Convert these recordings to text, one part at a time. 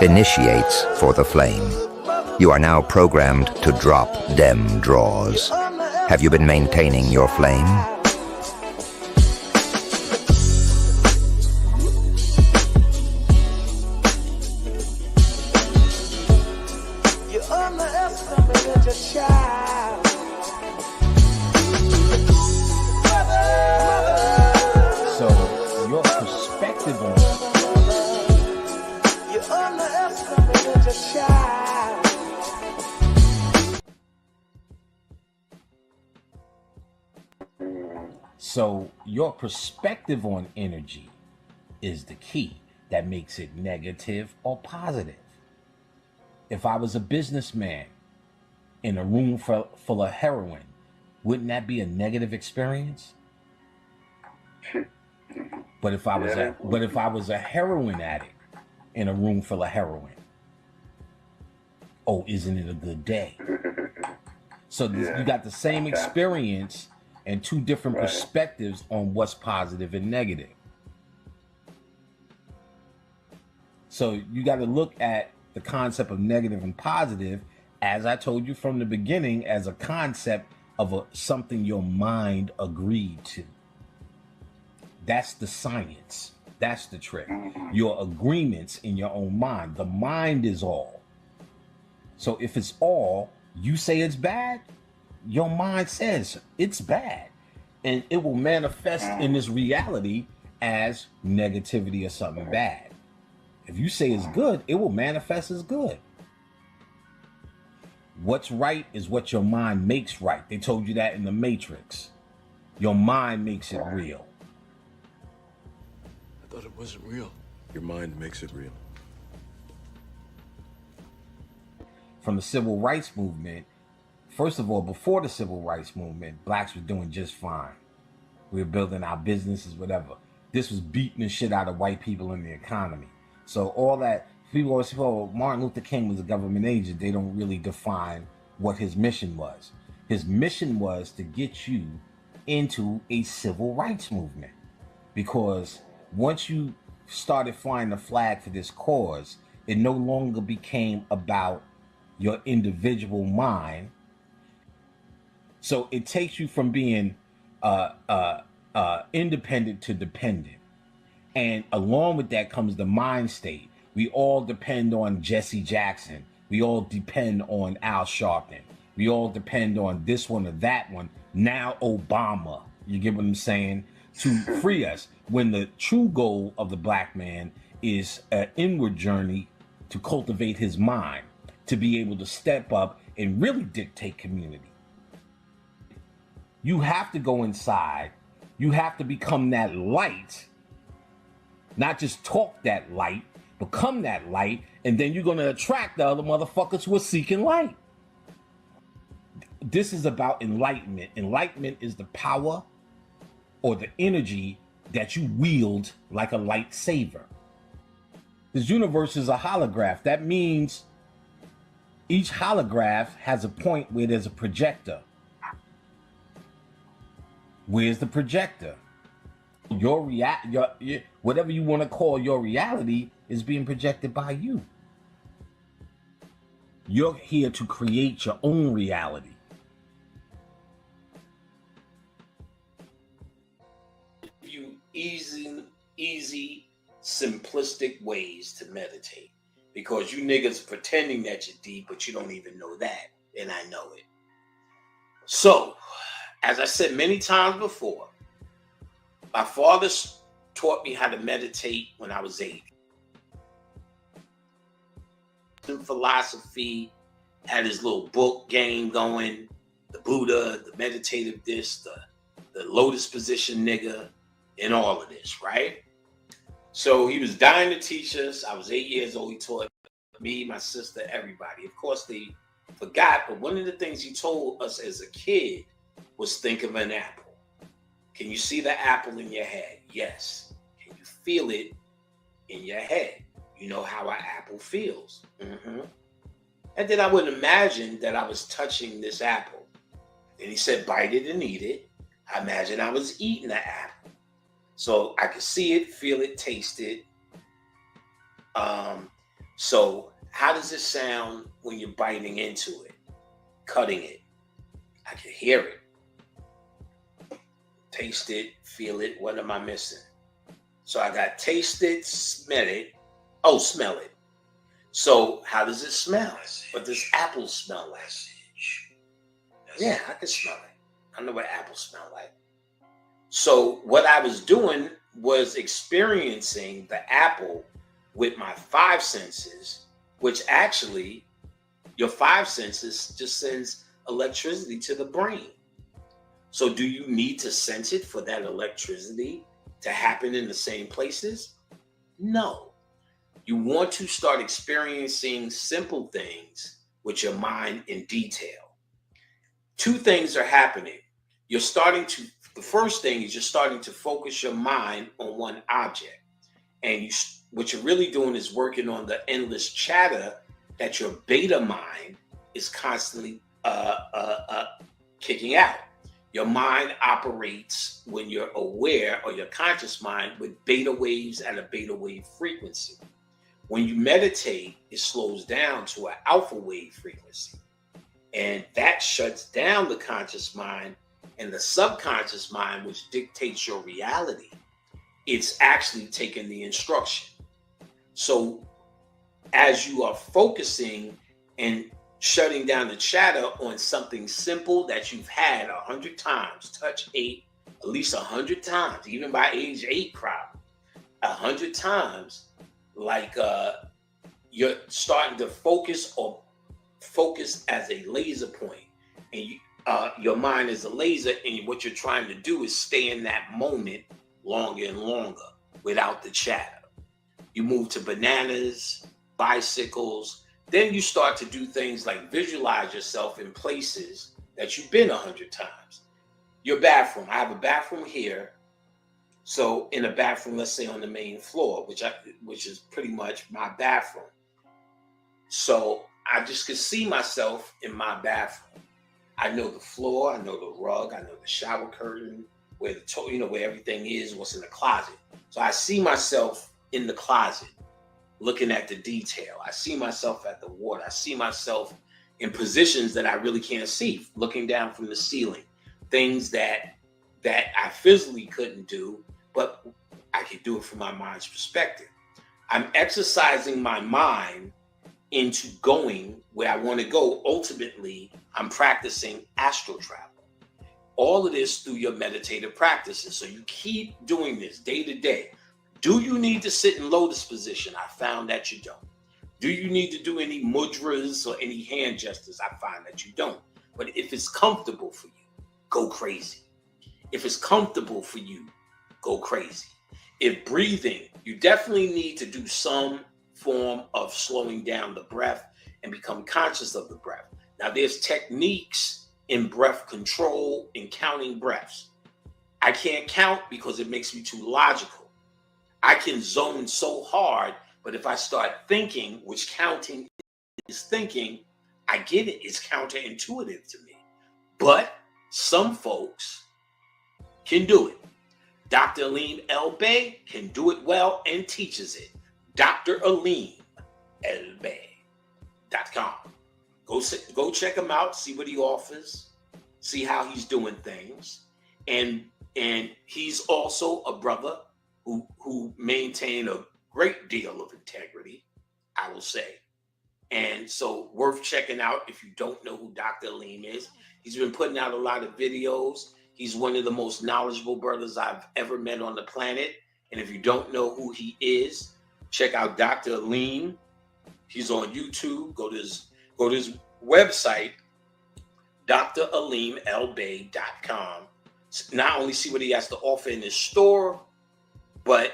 initiates for the flame. You are now programmed to drop dem draws. Have you been maintaining your flame? You underestimated your child. So your perspective on You underestimated your child. So your perspective on energy is the key that makes it negative or positive. If I was a businessman in a room full of heroin, wouldn't that be a negative experience? But if I was a heroin addict in a room full of heroin, oh, isn't it a good day? So you got the same experience and two different perspectives on what's positive and negative. So you got to look at the concept of negative and positive, as I told you from the beginning, as a concept of something your mind agreed to. That's the science. That's the trick. Your agreements in your own mind. The mind is all. So if it's all, you say it's bad, your mind says it's bad. And it will manifest in this reality as negativity or something bad. If you say it's good, it will manifest as good. What's right is what your mind makes right. They told you that in the Matrix. Your mind makes it real. I thought it wasn't real. Your mind makes it real. From the civil rights movement, first of all, before the civil rights movement, blacks were doing just fine. We were building our businesses, whatever. This was beating the shit out of white people in the economy. So all that, people always say, oh, Martin Luther King was a government agent. They don't really define what his mission was. His mission was to get you into a civil rights movement. Because once you started flying the flag for this cause, it no longer became about your individual mind. So it takes you from being independent to dependent. And along with that comes the mind state. We all depend on Jesse Jackson. We all depend on Al Sharpton. We all depend on this one or that one. Now Obama, you get what I'm saying? To free us. When the true goal of the black man is an inward journey to cultivate his mind, to be able to step up and really dictate community. You have to go inside. You have to become that light. Not just talk that light, become that light, and then you're going to attract the other motherfuckers who are seeking light. This is about enlightenment. Enlightenment is the power or the energy that you wield like a lightsaber. This universe is a holograph. That means each holograph has a point where there's a projector. Where's the projector? Your whatever you want to call your reality is being projected by you. You're here to create your own reality. You easy, simplistic ways to meditate, because you niggas pretending that you're deep, but you don't even know that, and I know it. So, as I said many times before, my father taught me how to meditate when I was 8. Philosophy, had his little book game going, the Buddha, the meditative this, the lotus position nigga, and all of this, right? So he was dying to teach us. I was 8 years old. He taught me, my sister, everybody. Of course, they forgot, but one of the things he told us as a kid was think of an apple. Can you see the apple in your head? Yes. Can you feel it in your head? You know how an apple feels. Mm-hmm. And then I would imagine that I was touching this apple. Then he said, bite it and eat it. I imagine I was eating the apple. So I could see it, feel it, taste it. I So how does it sound when you're biting into it, cutting it? I can hear it, taste it, feel it. What am I missing? So I got taste it, smell it. Oh, smell it. So how does it smell? What does apple smell like? Yeah, I can smell it. I know what apples smell like. So what I was doing was experiencing the apple with my five senses, which actually your five senses just sends electricity to the brain. So do you need to sense it for that electricity to happen in the same places? No. You want to start experiencing simple things with your mind in detail. Two things are happening. The first thing is you're starting to focus your mind on one object. And what you're really doing is working on the endless chatter that your beta mind is constantly kicking out. Your mind operates when you're aware, or your conscious mind, with beta waves at a beta wave frequency. When you meditate, it slows down to an alpha wave frequency. And that shuts down the conscious mind, and the subconscious mind, which dictates your reality. It's actually taking the instruction. So as you are focusing and shutting down the chatter on something simple that you've had 100 times, touch 8, at least 100 times, even by age 8 crowd, 100 times, like you're starting to focus as a laser point, and your mind is a laser, and what you're trying to do is stay in that moment longer and longer without the chatter. You move to bananas, bicycles, then you start to do things like visualize yourself in places that you've been 100 times. Your bathroom. I have a bathroom here. So in a bathroom, let's say on the main floor, which is pretty much my bathroom. So I just could see myself in my bathroom. I know the floor, I know the rug, I know the shower curtain, where where everything is, what's in the closet. So I see myself in the closet, looking at the detail. I see myself at the water. I see myself in positions that I really can't see, looking down from the ceiling, things that I physically couldn't do, but I could do it from my mind's perspective. I'm exercising my mind into going where I want to go. Ultimately, I'm practicing astral travel. All of this through your meditative practices. So you keep doing this day to day. Do you need to sit in lotus position? I found that you don't. Do you need to do any mudras or any hand gestures? I find that you don't. But if it's comfortable for you, go crazy. If it's comfortable for you, go crazy. If breathing, you definitely need to do some form of slowing down the breath and become conscious of the breath. Now, there's techniques in breath control and counting breaths. I can't count because it makes me too logical. I can zone so hard, but if I start thinking, which counting is thinking, I get it. It's counterintuitive to me. But some folks can do it. Dr. Aleem El-Bey can do it well and teaches it. DrAleemelbey.com. Go check him out, see what he offers, see how he's doing things. And he's also a brother who maintained a great deal of integrity, I will say. And so worth checking out if you don't know who Dr. Aleem is. He's been putting out a lot of videos. He's one of the most knowledgeable brothers I've ever met on the planet. And if you don't know who he is, check out Dr. Aleem. He's on YouTube. Go to his website, DrAleemelbey.com. Not only see what he has to offer in his store, but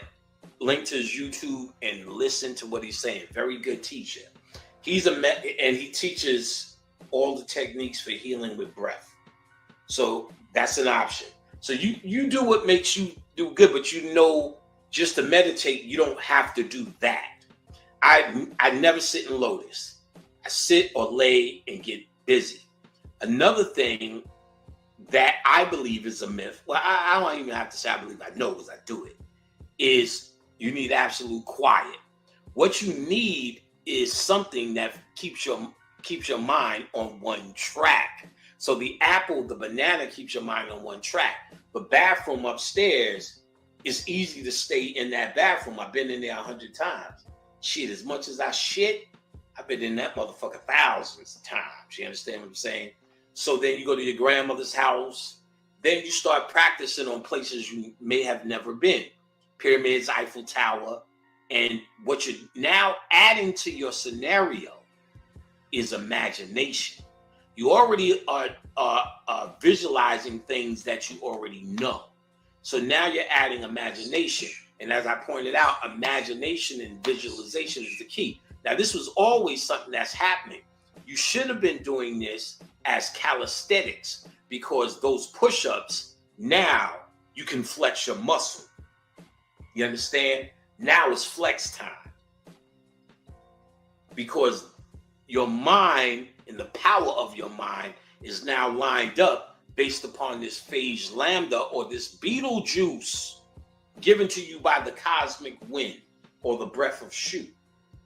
link to his YouTube and listen to what he's saying. Very good teacher. And he teaches all the techniques for healing with breath. So that's an option. So you do what makes you do good, but just to meditate, you don't have to do that. I never sit in lotus. I sit or lay and get busy. Another thing that I believe is a myth, well, I don't even have to say I believe, I know because I do it, is you need absolute quiet. What you need is something that keeps your mind on one track. So the apple, the banana keeps your mind on one track. The bathroom upstairs, it's easy to stay in that bathroom. I've been in there 100 times. Shit, as much as I shit, I've been in that motherfucker thousands of times. You understand what I'm saying? So then you go to your grandmother's house. Then you start practicing on places you may have never been. Pyramids, Eiffel Tower. And what you're now adding to your scenario is imagination. You already are visualizing things that you already know. So now you're adding imagination. And as I pointed out, imagination and visualization is the key. Now, this was always something that's happening. You should have been doing this as calisthenics, because those push-ups, now you can flex your muscle. You understand? Now it's flex time. Because your mind and the power of your mind is now lined up based upon this phage lambda, or this Beetlejuice given to you by the cosmic wind or the breath of Shu,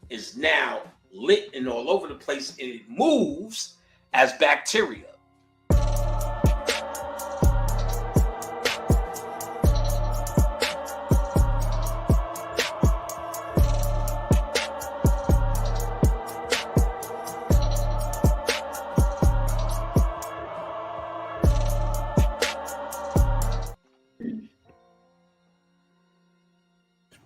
is now lit and all over the place, and it moves as bacteria.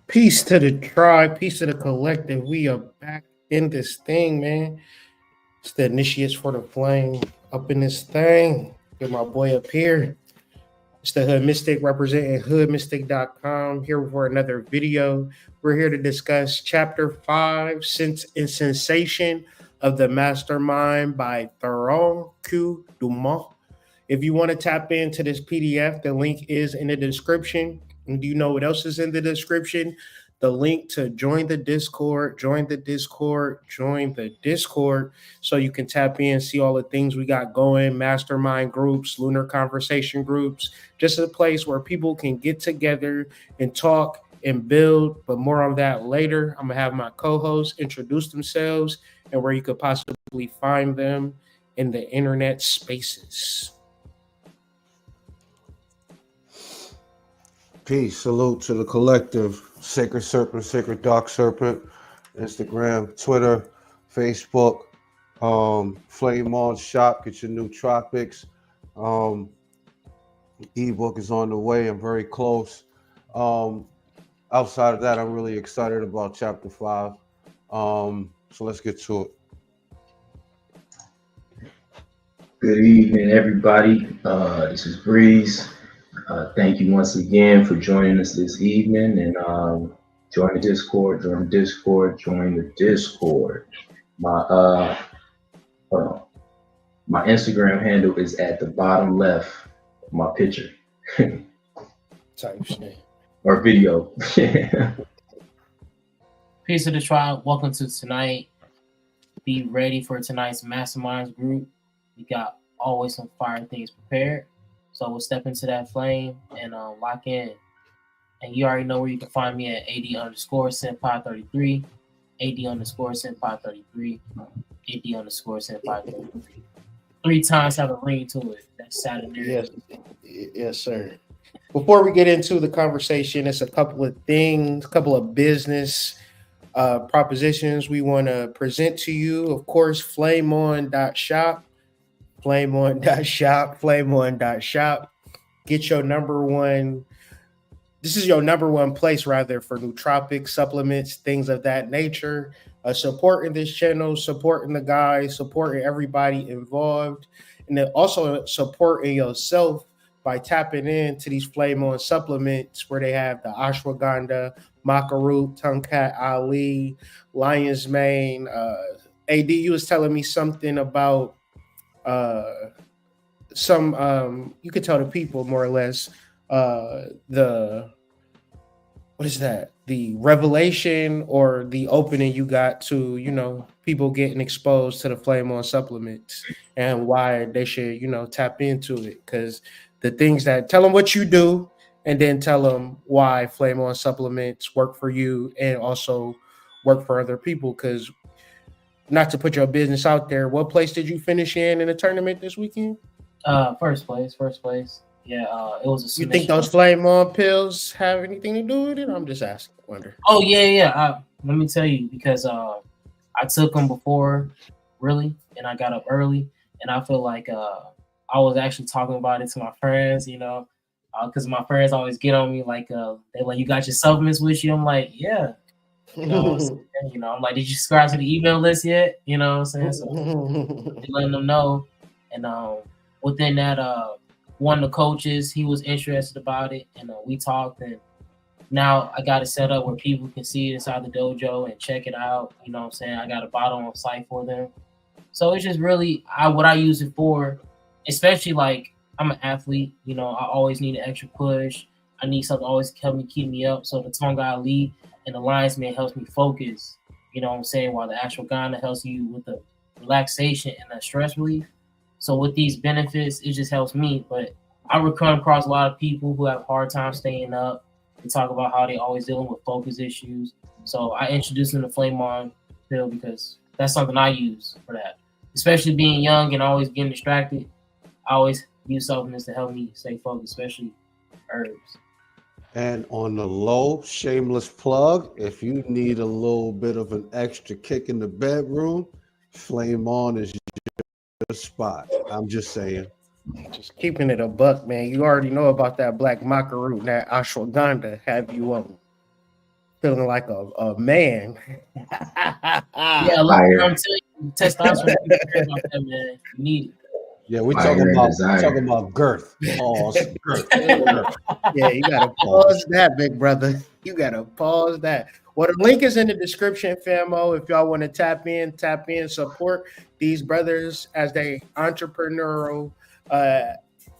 Peace to the tribe, peace to the collective. We are back in this thing, man. It's the initiates for the flame up in this thing. Get my boy up here. It's the Hood Mystic representing hoodmystic.com here for another video. We're here to discuss chapter 5, Sense and Sensation of the Mastermind by Theron Q. Dumont. If you want to tap into this PDF, the link is in the description. And do you know what else is in the description? The link to join the Discord, so you can tap in, see all the things we got going, mastermind groups, lunar conversation groups, just a place where people can get together and talk and build. But more on that later. I'm going to have my co-hosts introduce themselves and where you could possibly find them in the internet spaces. Peace. Salute to the collective. Sacred Serpent, Sacred Dark Serpent. Instagram, Twitter, Facebook. Flame on shop. Get your new tropics. Ebook is on the way. I'm very close. Outside of that, I'm really excited about chapter 5. So let's get to it. Good evening, everybody. This is Breeze. Thank you once again for joining us this evening, and join the Discord. My my Instagram handle is at the bottom left of my picture. Type shit. Or video. Peace to the tribe. Welcome to tonight. Be ready for tonight's masterminds group. We got always some fire things prepared. So we'll step into that flame and lock in. And you already know where you can find me at AD_Senpai33, AD_Senpai33, AD_Senpai33. 3 times have a ring to it. That's Saturday. Yes, sir. Before we get into the conversation, it's a couple of things, a couple of business propositions we want to present to you. Of course, flameon.shop. Flameon.shop. Get your number one. This is your number one place, rather, for nootropics, supplements, things of that nature. Supporting this channel, supporting the guys, supporting everybody involved, and then also supporting yourself by tapping into these Flame On supplements where they have the ashwagandha, maca root, tungcat ali, lion's mane. AD, you was telling me something about you could tell the people more or less the revelation or the opening you got to, people getting exposed to the Flame On supplements and why they should, tap into it. Because the things that tell them what you do and then tell them why Flame On supplements work for you and also work for other people. Because not to put your business out there, what place did you finish in the tournament this weekend? First place. Yeah, it was a You submission. think those flame on pills have anything to do with it? I'm just asking. Wonder. Oh yeah. Let me tell you, because I took them before, really, and I got up early, and I feel like I was actually talking about it to my friends, you know, because my friends always get on me like they like, you got your supplements with you. I'm like, yeah, you know, I'm like, did you subscribe to the email list yet? You know what I'm saying? So letting them know, and within that, one of the coaches, he was interested about it, and we talked, and now I got it set up where people can see it inside the dojo and check it out. You know what I'm saying? I got a bottle on site for them. So it's just really what I use it for, especially like I'm an athlete, you know, I always need an extra push. I need something to always help me keep me up. So the Tonga Ali and the Lion's Mane helps me focus, you know what I'm saying, while the ashwagandha helps you with the relaxation and the stress relief. So with these benefits, it just helps me. But I would come across a lot of people who have a hard time staying up. They talk about how they always dealing with focus issues. So I introduced them to Flame On pill because that's something I use for that. Especially being young and always getting distracted, I always use supplements to help me stay focused, especially herbs. And on the low, shameless plug, if you need a little bit of an extra kick in the bedroom, Flame On is your spot. I'm just saying. Just keeping it a buck, man. You already know about that black maca root and that ashwagandha. Have you feeling like a man? Yeah, look, I'm telling you, testosterone. About that, man. You need it. Yeah, we're talking about girth. Pause. Girth. Yeah, you gotta pause that, big brother. You gotta pause that. Well, the link is in the description, famo. If y'all want to tap in, support these brothers as they entrepreneurial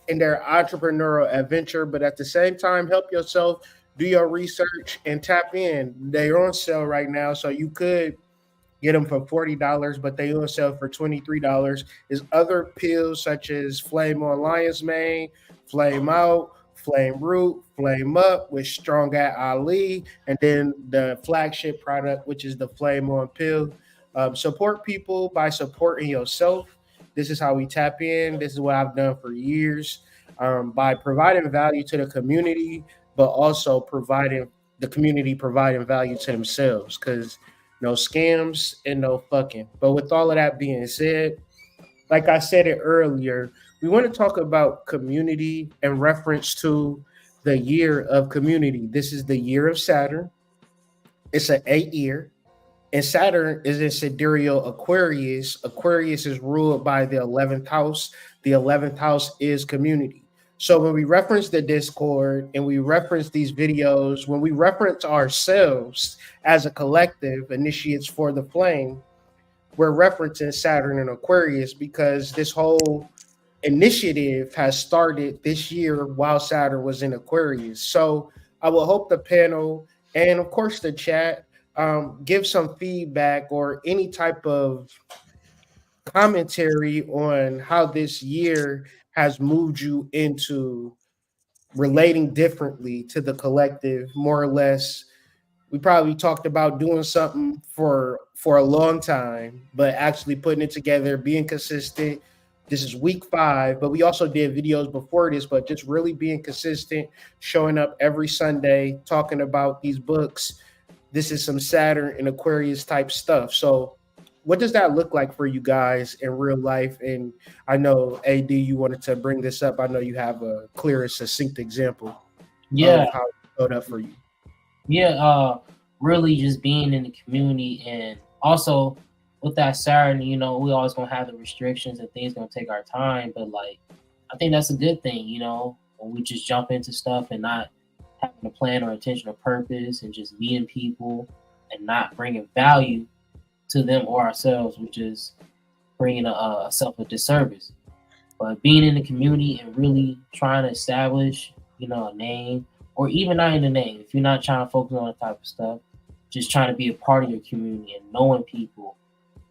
in their entrepreneurial adventure, but at the same time, help yourself, do your research, and tap in. They're on sale right now, so you could get them for $40, but they on sale for $23. There's other pills such as Flame On Lion's Mane, Flame Out, Flame Root, Flame Up with Strong at Ali, and then the flagship product, which is the Flame On pill. Support people by supporting yourself. This is how we tap in. This is what I've done for years, by providing value to the community, but also providing value to themselves, because no scams and no fucking. But with all of that being said, like I said it earlier, we want to talk about community in reference to the year of community. This is the year of Saturn. It's an 8-year. And Saturn is in sidereal Aquarius. Aquarius is ruled by the 11th house. The 11th house is community. So when we reference the Discord and we reference these videos, when we reference ourselves as a collective, Initiates for the Flame, we're referencing Saturn and Aquarius because this whole initiative has started this year while Saturn was in Aquarius. So I will hope the panel and, of course, the chat give some feedback or any type of commentary on how this year has moved you into relating differently to the collective, more or less. We probably talked about doing something for a long time, but actually putting it together, being consistent. This is week 5, but we also did videos before this, but just really being consistent, showing up every Sunday, talking about these books. This is some Saturn and Aquarius type stuff. So what does that look like for you guys in real life? And I know, AD, you wanted to bring this up. I know you have a clear and succinct example of how it showed up for you. Yeah, really just being in the community, and also with that Saturn, you know, we always gonna have the restrictions and things gonna take our time, but like I think that's a good thing, you know, when we just jump into stuff and not having a plan or intention or purpose and just meeting people and not bringing value to them or ourselves, which is bringing a self a disservice. But being in the community and really trying to establish, you know, a name, or even not in the name, if you're not trying to focus on that type of stuff, just trying to be a part of your community and knowing people.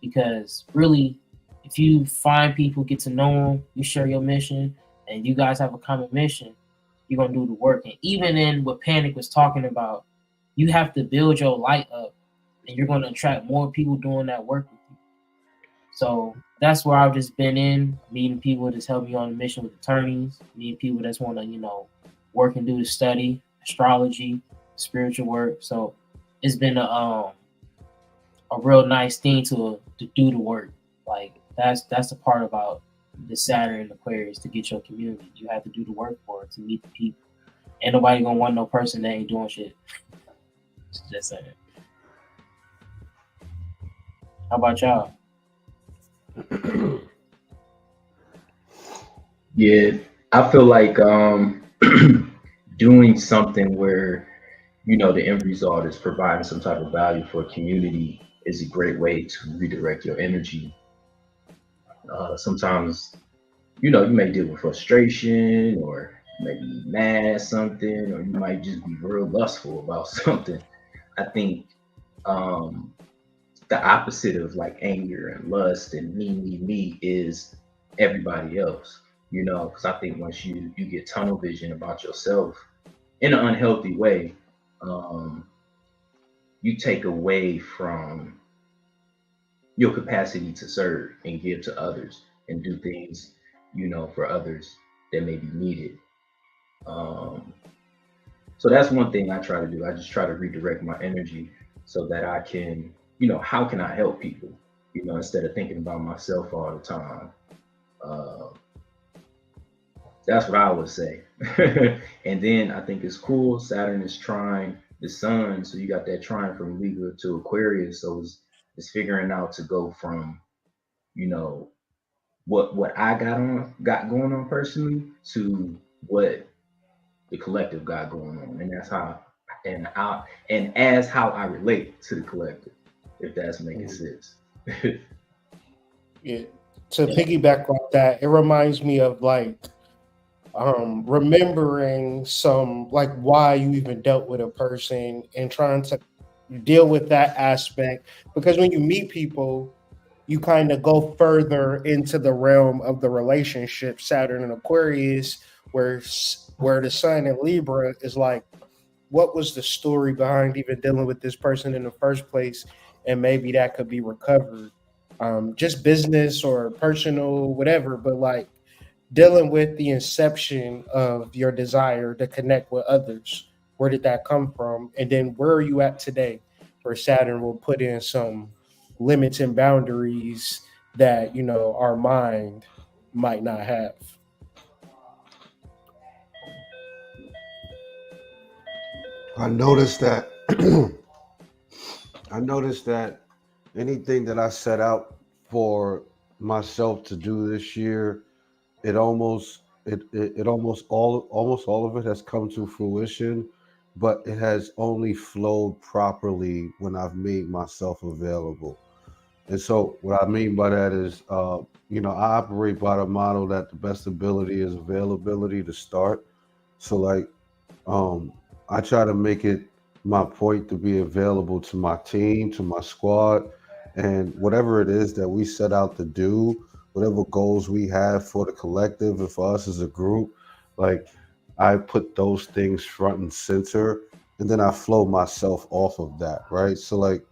Because really, if you find people, get to know them, you share your mission, and you guys have a common mission, you're going to do the work. And even in what Panic was talking about, you have to build your light up, and you're going to attract more people doing that work with you. So that's where I've just been in, meeting people that's helped me on a mission with attorneys, meeting people that's want to, work and do the study, astrology, spiritual work. So it's been a real nice thing to do the work. Like that's the part about the Saturn and Aquarius, to get your community. You have to do the work for it, to meet the people. Ain't nobody gonna want no person that ain't doing shit. Just saying. How about y'all? Yeah, I feel like doing something where the end result is providing some type of value for a community is a great way to redirect your energy. Sometimes you may deal with frustration, or maybe mad at something, or you might just be real lustful about something. I think the opposite of like anger and lust and me is everybody else. Because I think once you get tunnel vision about yourself in an unhealthy way, you take away from your capacity to serve and give to others and do things, for others that may be needed. So that's one thing I try to do. I just try to redirect my energy so that I can, how can I help people, instead of thinking about myself all the time. That's what I would say. And then I think it's cool. Saturn is trine the sun, so you got that trine from Libra to Aquarius. So it's figuring out to go from, what I got going on personally to what the collective got going on, and that's how how I relate to the collective, if that's making sense. Yeah. To piggyback off that, it reminds me of like remembering some, like, why you even dealt with a person and trying to deal with that aspect, because when you meet people, you kind of go further into the realm of the relationship. Saturn and Aquarius, where the sun in Libra is like, what was the story behind even dealing with this person in the first place, and maybe that could be recovered, just business or personal, whatever, but like dealing with the inception of your desire to connect with others. Where did that come from? And then where are you at today? Where Saturn will put in some limits and boundaries that, our mind might not have. I noticed that anything that I set out for myself to do this year, almost all of it has come to fruition, but it has only flowed properly when I've made myself available. And so what I mean by that is, I operate by the model that the best ability is availability to start. So like, I try to make it my point to be available to my team, to my squad, and whatever it is that we set out to do, whatever goals we have for the collective and for us as a group, like I put those things front and center, and then I flow myself off of that, right? So like,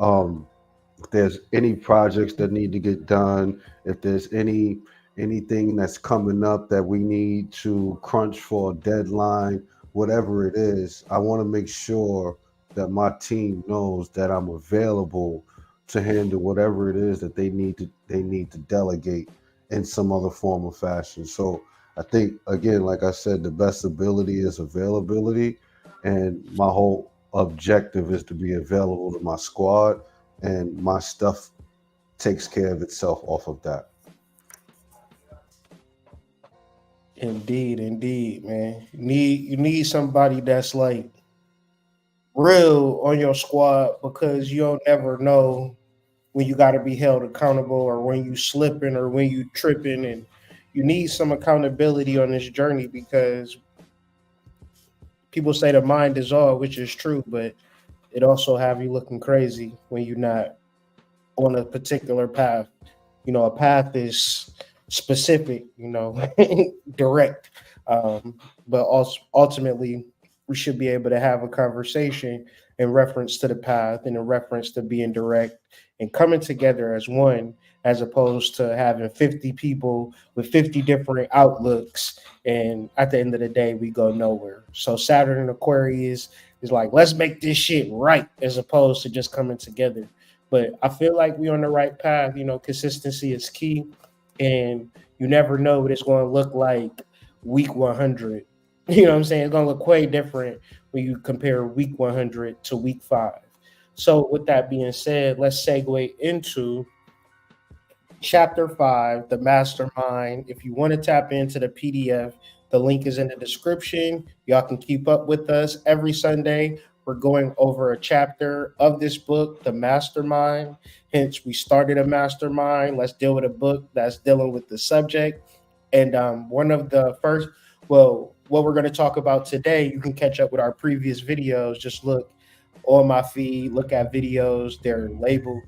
if there's any projects that need to get done, if there's anything that's coming up that we need to crunch for a deadline, whatever it is, I want to make sure that my team knows that I'm available to handle whatever it is that they need to delegate in some other form or fashion. So I think, again, like I said, the best ability is availability, and my whole objective is to be available to my squad, and my stuff takes care of itself off of that. Indeed, man. You need somebody that's like real on your squad, because you don't ever know when you got to be held accountable, or when you slipping, or when you tripping, and you need some accountability on this journey, because people say the mind is all, which is true, but it also have you looking crazy when you're not on a particular path. A path is specific, direct. But also ultimately we should be able to have a conversation in reference to the path and in reference to being direct and coming together as one, as opposed to having 50 people with 50 different outlooks. And at the end of the day, we go nowhere. So Saturn and Aquarius is like, let's make this shit right, as opposed to just coming together. But I feel like we're on the right path. You know, consistency is key. And you never know what it's going to look like week 100. You know what I'm saying? It's going to look way different when you compare week 100 to week 5. So with that being said, let's segue into Chapter 5, the Mastermind. If you want to tap into the PDF, the link is in the description. Y'all can keep up with us every Sunday. We're going over a chapter of this book, The Mastermind. Hence, we started a mastermind. Let's deal with a book that's dealing with the subject. And one of the first, well, what we're going to talk about today, you can catch up with our previous videos. Just look on my feed, look at videos. They're labeled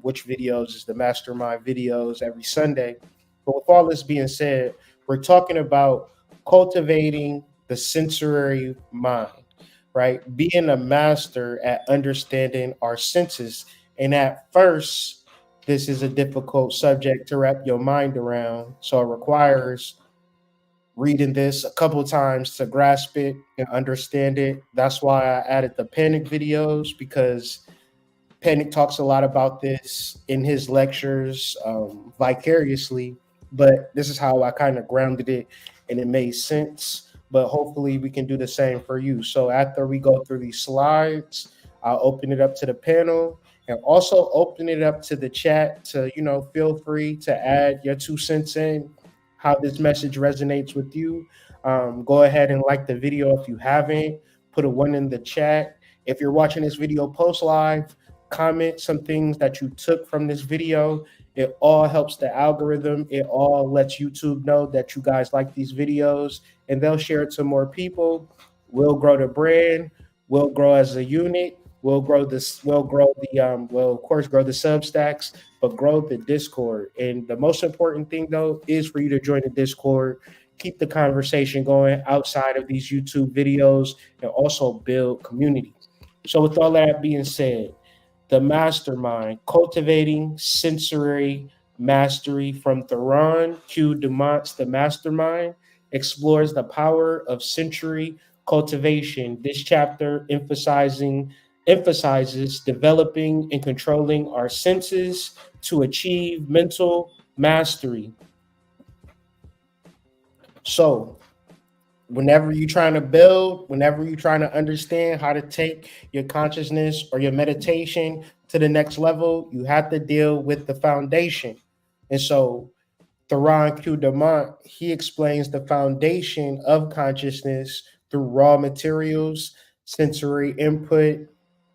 which videos is the mastermind videos every Sunday. But with all this being said, we're talking about cultivating the sensory mind, right? Being a master at understanding our senses. And at first, this is a difficult subject to wrap your mind around. So it requires reading this a couple times to grasp it and understand it. That's why I added the Panic videos, because Panic talks a lot about this in his lectures vicariously, but this is how I kind of grounded it and it made sense. But hopefully we can do the same for you. So after we go through these slides, I'll open it up to the panel and also open it up to the chat to, you know, feel free to add your 2 cents in, how this message resonates with you. Go ahead and like the video if you haven't, put a 1 in the chat. If you're watching this video post live, comment some things that you took from this video. It all helps the algorithm. It all lets YouTube know that you guys like these videos, and they'll share it to more people. We'll grow the brand. We'll grow as a unit. We'll grow this. We'll grow the well, of course, grow the Substacks, but grow the Discord. And the most important thing, though, is for you to join the Discord. Keep the conversation going outside of these YouTube videos, and also build community. So with all that being said, the Mastermind, Cultivating Sensory Mastery from Theron Q. Dumont's The Mastermind, explores the power of sensory cultivation. This chapter emphasizes developing and controlling our senses to achieve mental mastery. So, whenever you're trying to build, whenever you're trying to understand how to take your consciousness or your meditation to the next level, you have to deal with the foundation. And so Theron Q. Dumont, he explains the foundation of consciousness through raw materials, sensory input,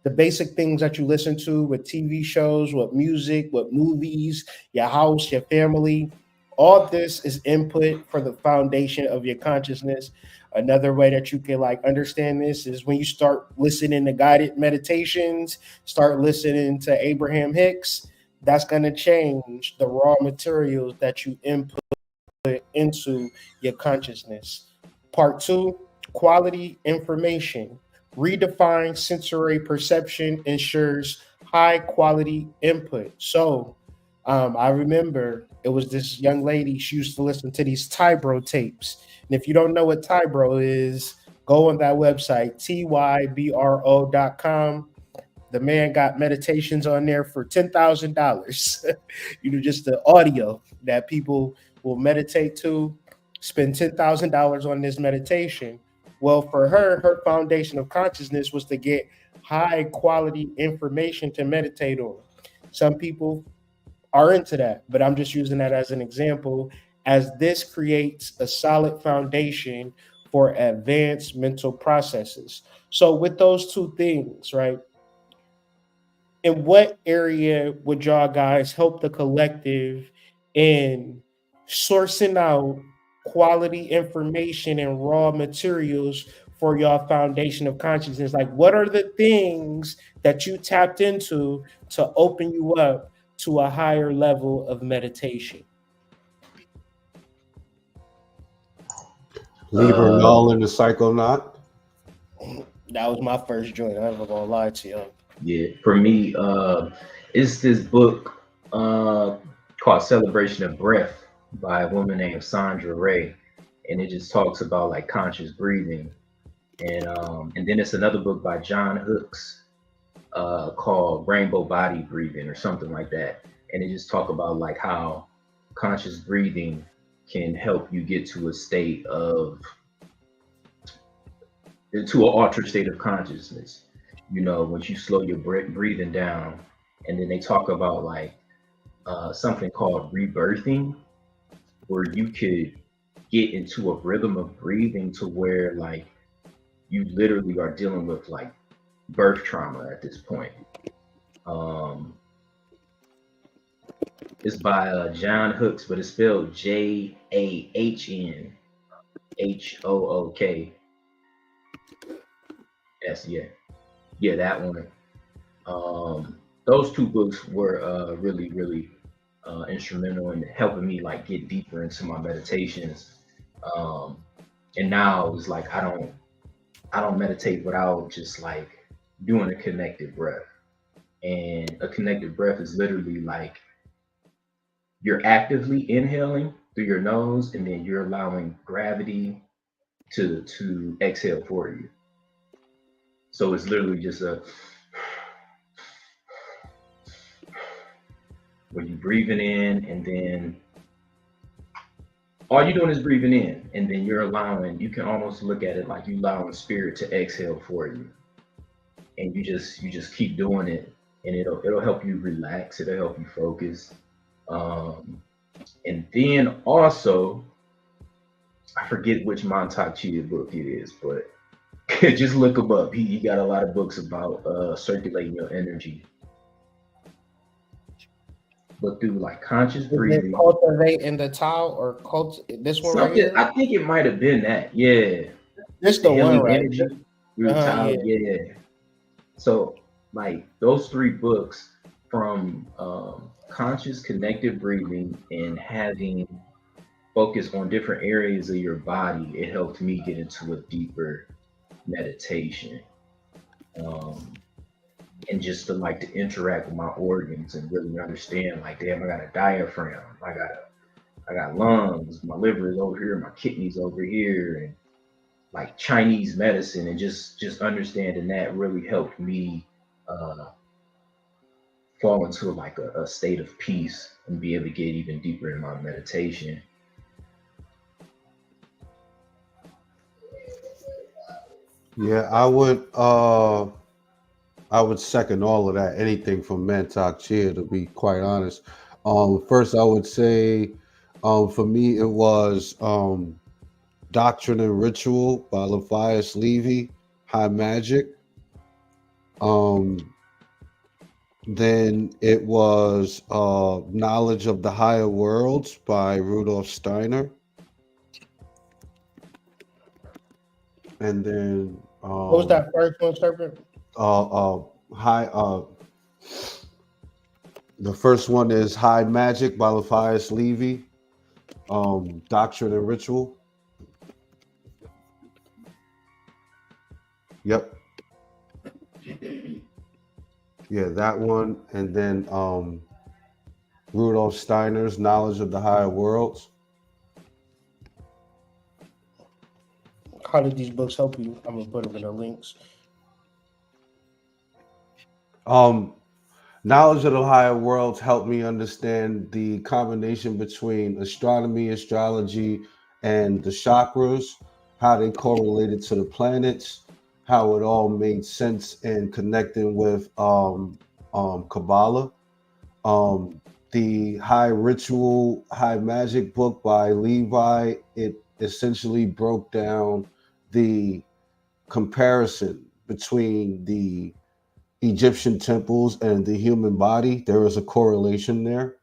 the basic things that you listen to with TV shows, with music, with movies, your house, your family. All this is input for the foundation of your consciousness. Another way that you can understand this is when you start listening to guided meditations, start listening to Abraham Hicks, that's going to change the raw materials that you input into your consciousness. Part 2, quality information. Redefine sensory perception ensures high quality input. So I remember it was this young lady, she used to listen to these Tybro tapes. And if you don't know what Tybro is, go on that website, tybro.com. The man got meditations on there for $10,000. Just the audio that people will meditate to, spend $10,000 on this meditation. Well, for her, her foundation of consciousness was to get high quality information to meditate on. Some people are into that, but I'm just using that as an example, as this creates a solid foundation for advanced mental processes. So with those two things, right, in what area would y'all guys help the collective in sourcing out quality information and raw materials for your foundation of consciousness? Like, what are the things that you tapped into to open you up to a higher level of meditation? Lieber Null and the Psychonaut. That was my first joint. I'm never gonna lie to you. Yeah, for me, it's this book called Celebration of Breath by a woman named Sandra Ray, and it just talks about like conscious breathing. And then it's another book by John Hooks called Rainbow Body Breathing or something like that. And it just talk about like how conscious breathing can help you get to a state of to an altered state of consciousness. You know, once you slow your breathing down, and then they talk about like something called rebirthing, where you could get into a rhythm of breathing to where like you literally are dealing with like birth trauma at this point. Um, it's by John Hooks, but it's spelled JAHNHOOK. That's yeah, that one. Those two books were really instrumental in helping me like get deeper into my meditations. Um, and now it's like I don't meditate without just like doing a connected breath. And a connected breath is literally like you're actively inhaling through your nose, and then you're allowing gravity to exhale for you. So it's literally just a where you breathing in, and then all you're doing is breathing in, and then you're allowing, you can almost look at it like you allowing spirit to exhale for you. And you just keep doing it, and it'll help you relax, it'll help you focus. And then also, I forget which Montauk Chia book it is, but just look him up. He got a lot of books about circulating your energy. But through like conscious Is it breathing, cultivate in the Tao or this one right something, here? I think it might have been that. Yeah. This the Healing one, right? energy through Tao. Yeah. Yeah. So like those three books from conscious connected breathing and having focus on different areas of your body, it helped me get into a deeper meditation. Um, and just to like to interact with my organs and really understand like, damn, I got a diaphragm, I got lungs, my liver is over here, my kidneys over here, and like Chinese medicine, and just understanding that really helped me fall into like a state of peace and be able to get even deeper in my meditation. Yeah, I would second all of that. Anything from Mantak Chia, to be quite honest. First, I would say, for me, it was Doctrine and Ritual by Levias Levy, High Magic. Then it was Knowledge of the Higher Worlds by Rudolf Steiner. And then What was that first one, Serpent? The first one is High Magic by Levias Levy, Doctrine and Ritual. Yep. Yeah, that one. And then Rudolf Steiner's Knowledge of the Higher Worlds. How did these books help you? I'm gonna put them in the links. Knowledge of the Higher Worlds helped me understand the combination between astronomy, astrology, and the chakras, how they correlated to the planets, how it all made sense in connecting with Kabbalah. The High Ritual, High Magic book by Levi, it essentially broke down the comparison between the Egyptian temples and the human body. There is a correlation there.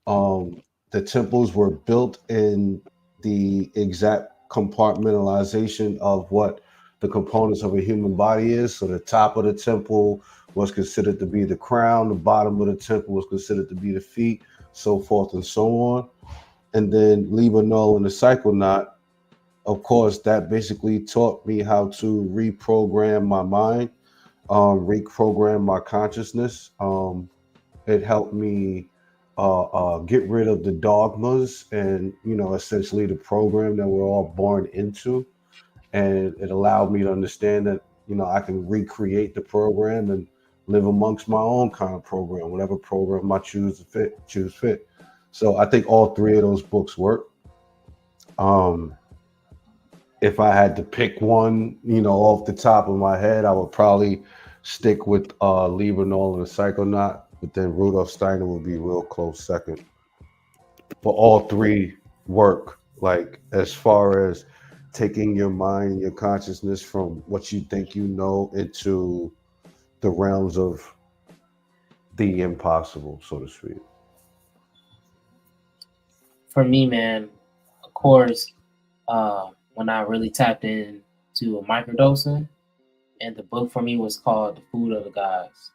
The temples were built in the exact compartmentalization of what the components of a human body is. So the top of the temple was considered to be the crown, the bottom of the temple was considered to be the feet, so forth and so on. And then Liber Null and the Psychonaut of course, that basically taught me how to reprogram my mind, reprogram my consciousness. It helped me get rid of the dogmas and, essentially the program that we're all born into. And it allowed me to understand that, I can recreate the program and live amongst my own kind of program, whatever program I choose fit. So I think all three of those books work. If I had to pick one, off the top of my head, I would probably stick with Lieber Null and the Psychonaut, but then Rudolf Steiner would be real close second. But all three work, like as far as taking your mind and your consciousness from what you think you know into the realms of the impossible, so to speak. For me, man, of course, when I really tapped into a microdosing, and the book for me was called The Food of the Gods.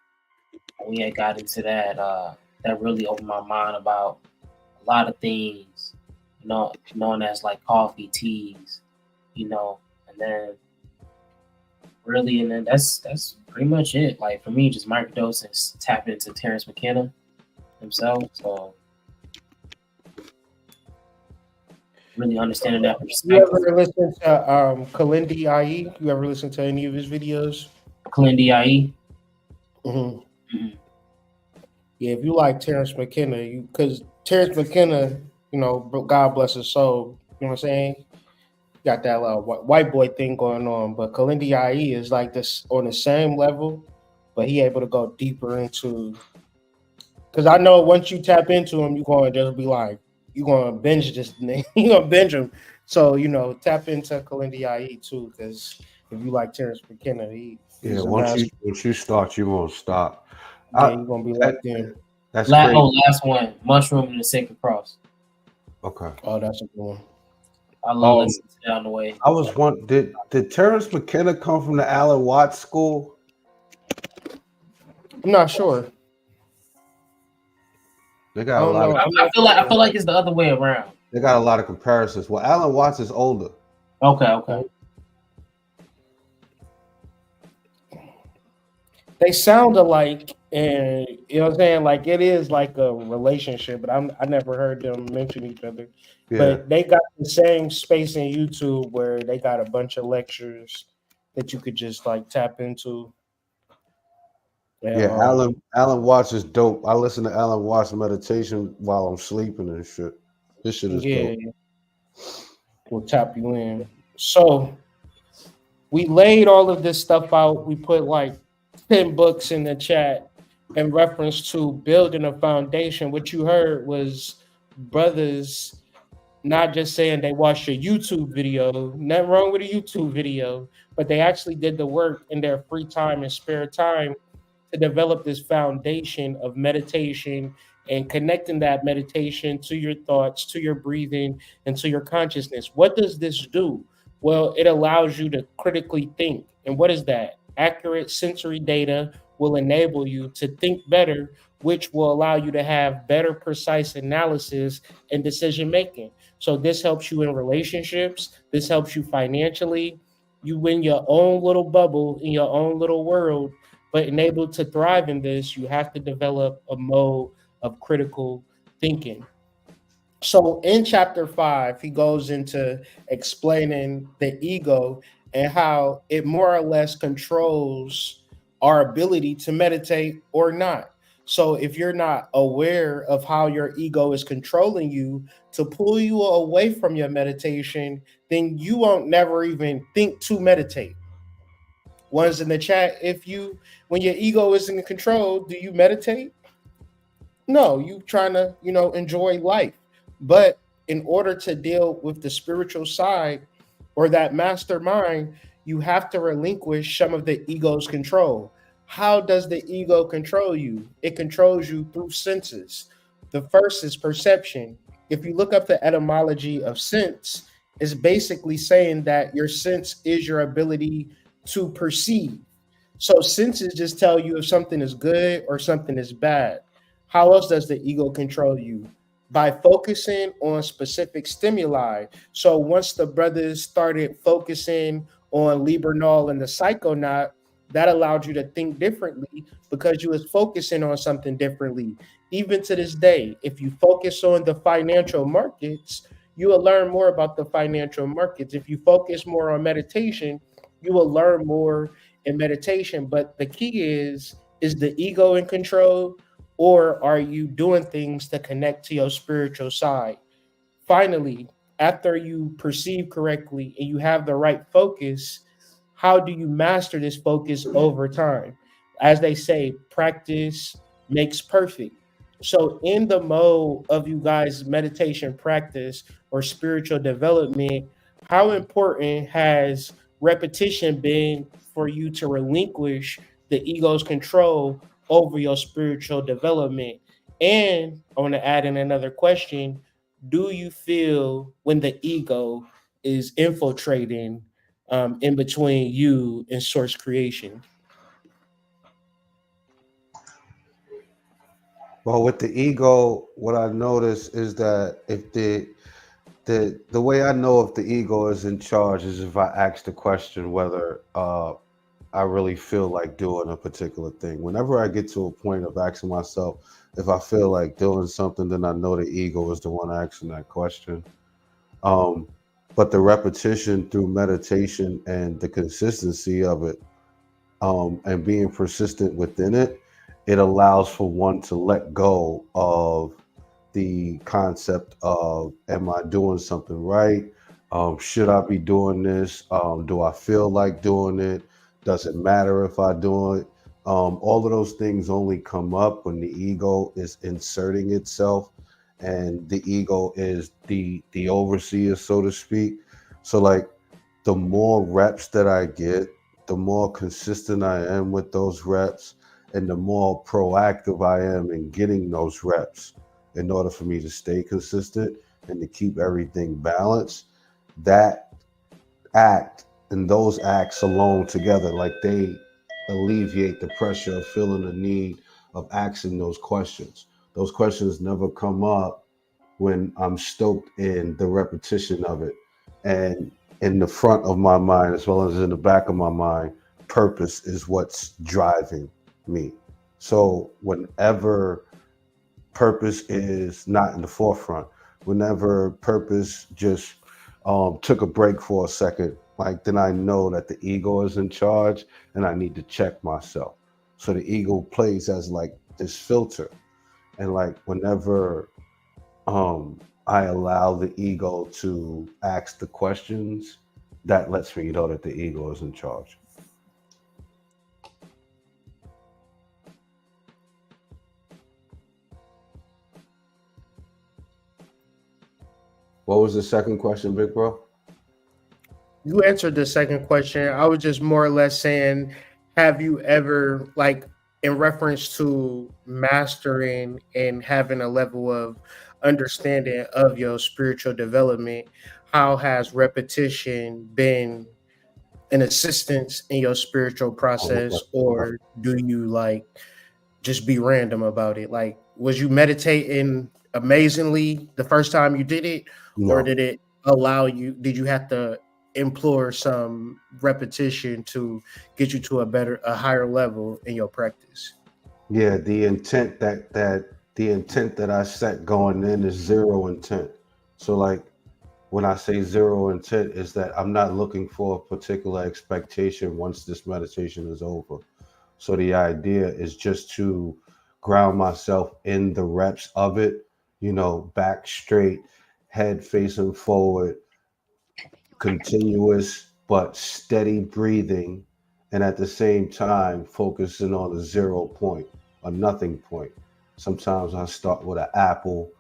We had got into that. That really opened my mind about a lot of things, known as like coffee, teas, and then really, and then that's pretty much it. Like for me, just microdosing, tapping into Terrence McKenna himself. So really understanding that You perspective. ever listen to Kalindi IE? You ever listen to any of his videos? Kalindi IE. Mm-hmm. Mhm. Yeah, if you like Terrence McKenna, because Terrence McKenna, God bless his soul, you know what I'm saying? Got that white boy thing going on, but Kalindi IE is like this on the same level, but he able to go deeper into. Because I know once you tap into him, you're going to just be like, you're going to binge this name. You're going to binge him. So, tap into Kalindi IE too, because if you like Terrence McKenna, he's a Once master. you start, you won't stop. Yeah, you're going to be locked in. That's crazy. Last one, Mushroom and the Sacred Cross. Okay. Oh, that's a good one. I love listening to that on the way. I was one. Did Terrence McKenna come from the Alan Watts school? I'm not sure. They got a lot. I feel like it's the other way around. They got a lot of comparisons. Well, Alan Watts is older. Okay. They sound alike, and you know what I'm saying? Like it is like a relationship, but I never heard them mention each other. Yeah. But they got the same space in YouTube where they got a bunch of lectures that you could just like tap into. Yeah, Alan Watts is dope. I listen to Alan Watts meditation while I'm sleeping and shit. This shit is dope. We'll tap you in. So we laid all of this stuff out. We put like 10 books in the chat in reference to building a foundation. What you heard was brothers not just saying they watched a YouTube video, nothing wrong with a YouTube video, but they actually did the work in their free time and spare time to develop this foundation of meditation and connecting that meditation to your thoughts, to your breathing, and to your consciousness. What does this do? Well, it allows you to critically think. And what is that? Accurate sensory data will enable you to think better, which will allow you to have better, precise analysis and decision making. So this helps you in relationships. This helps you financially. You win your own little bubble in your own little world. But in able to thrive in this, you have to develop a mode of critical thinking. So in chapter 5, he goes into explaining the ego and how it more or less controls our ability to meditate or not. So if you're not aware of how your ego is controlling you to pull you away from your meditation, then you won't never even think to meditate. One's in the chat, when your ego isn't in control, do you meditate? No, you trying to, enjoy life. But in order to deal with the spiritual side or that mastermind, you have to relinquish some of the ego's control. How does the ego control you? It controls you through senses. The first is perception. If you look up the etymology of sense, it's basically saying that your sense is your ability to perceive. So senses just tell you if something is good or something is bad. How else does the ego control you? by focusing on specific stimuli. So once the brothers started focusing on Libernal and the Psychonaut, that allowed you to think differently because you was focusing on something differently. Even to this day, if you focus on the financial markets, you will learn more about the financial markets. If you focus more on meditation, you will learn more in meditation. But the key is the ego in control, or are you doing things to connect to your spiritual side? Finally, after you perceive correctly and you have the right focus, how do you master this focus over time? As they say, practice makes perfect. So, in the mode of you guys' meditation practice or spiritual development, how important has repetition been for you to relinquish the ego's control over your spiritual development? And I want to add in another question: do you feel when the ego is infiltrating in between you and source creation? Well, with the ego, what I notice is that if the way I know if the ego is in charge is if I ask the question whether I really feel like doing a particular thing. Whenever I get to a point of asking myself if I feel like doing something, then I know the ego is the one asking that question. Um, but the repetition through meditation and the consistency of it, and being persistent within it, it allows for one to let go of the concept of, am I doing something right? Should I be doing this? Do I feel like doing it? Does it matter if I do it? All of those things only come up when the ego is inserting itself, and the ego is the overseer, so to speak. So like the more reps that I get, the more consistent I am with those reps, and the more proactive I am in getting those reps in order for me to stay consistent and to keep everything balanced. That act and those acts alone together, like they alleviate the pressure of feeling the need of asking those questions. Those questions never come up when I'm stoked in the repetition of it. And in the front of my mind, as well as in the back of my mind, purpose is what's driving me. So whenever purpose is not in the forefront, whenever purpose just took a break for a second, like then I know that the ego is in charge and I need to check myself. So the ego plays as like this filter. And like whenever I allow the ego to ask the questions, that lets me know that the ego is in charge. What was the second question, big bro? You answered the second question. I was just more or less saying, have you ever, like, in reference to mastering and having a level of understanding of your spiritual development, how has repetition been an assistance in your spiritual process, or do you like just be random about it? Like, was you meditating amazingly the first time you did it, or No. did it allow you? Did you have to implore some repetition to get you to a higher level in your practice? Yeah, the intent that I set going in is zero intent. So like when I say zero intent is that I'm not looking for a particular expectation once this meditation is over. So the idea is just to ground myself in the reps of it, back straight, head facing forward, continuous but steady breathing, and at the same time focusing on a 0 point, a nothing point. Sometimes I start with an apple,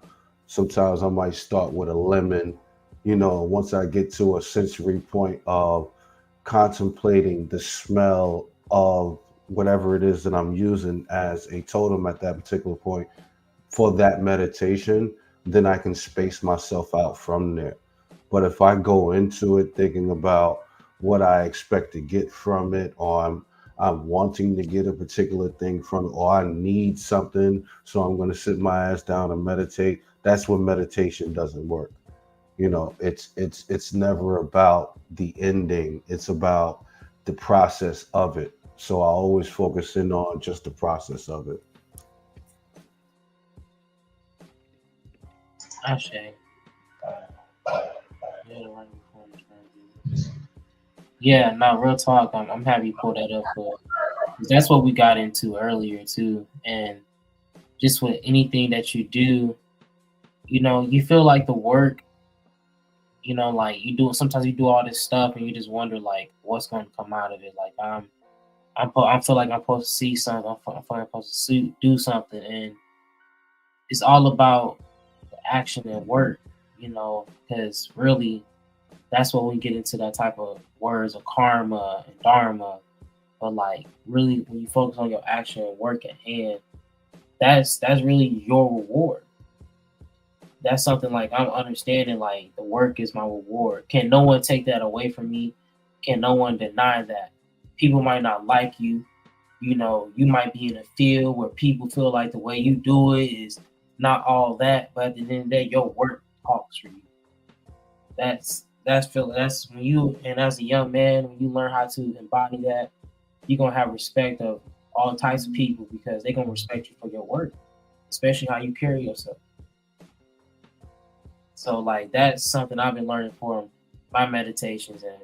sometimes I might start with a lemon. Once I get to a sensory point of contemplating the smell of whatever it is that I'm using as a totem at that particular point for that meditation, then I can space myself out from there. But if I go into it thinking about what I expect to get from it, or I'm wanting to get a particular thing from, or I need something, so I'm going to sit my ass down and meditate. That's when meditation doesn't work. You know, it's never about the ending. It's about the process of it. So I always focus in on just the process of it. Ashe. Yeah, no, real talk. I'm happy you pulled that up for. That's what we got into earlier too, and just with anything that you do, you know, you feel like the work, you know, like you do. Sometimes you do all this stuff, and you just wonder like what's going to come out of it. Like I feel like I'm supposed to see something. I'm supposed to do something, and it's all about the action and work, you know, because really that's what we get into that type of words of karma and dharma. But like really when you focus on your action and work at hand, that's really your reward. That's something like I'm understanding like the work is my reward. Can no one take that away from me? Can no one deny that? People might not like you. You know, you might be in a field where people feel like the way you do it is not all that, but at the end of the day, your work talks for you. That's when you, and as a young man, when you learn how to embody that, you're gonna have respect of all types of people because they're gonna respect you for your work, especially how you carry yourself. So like that's something I've been learning from my meditations and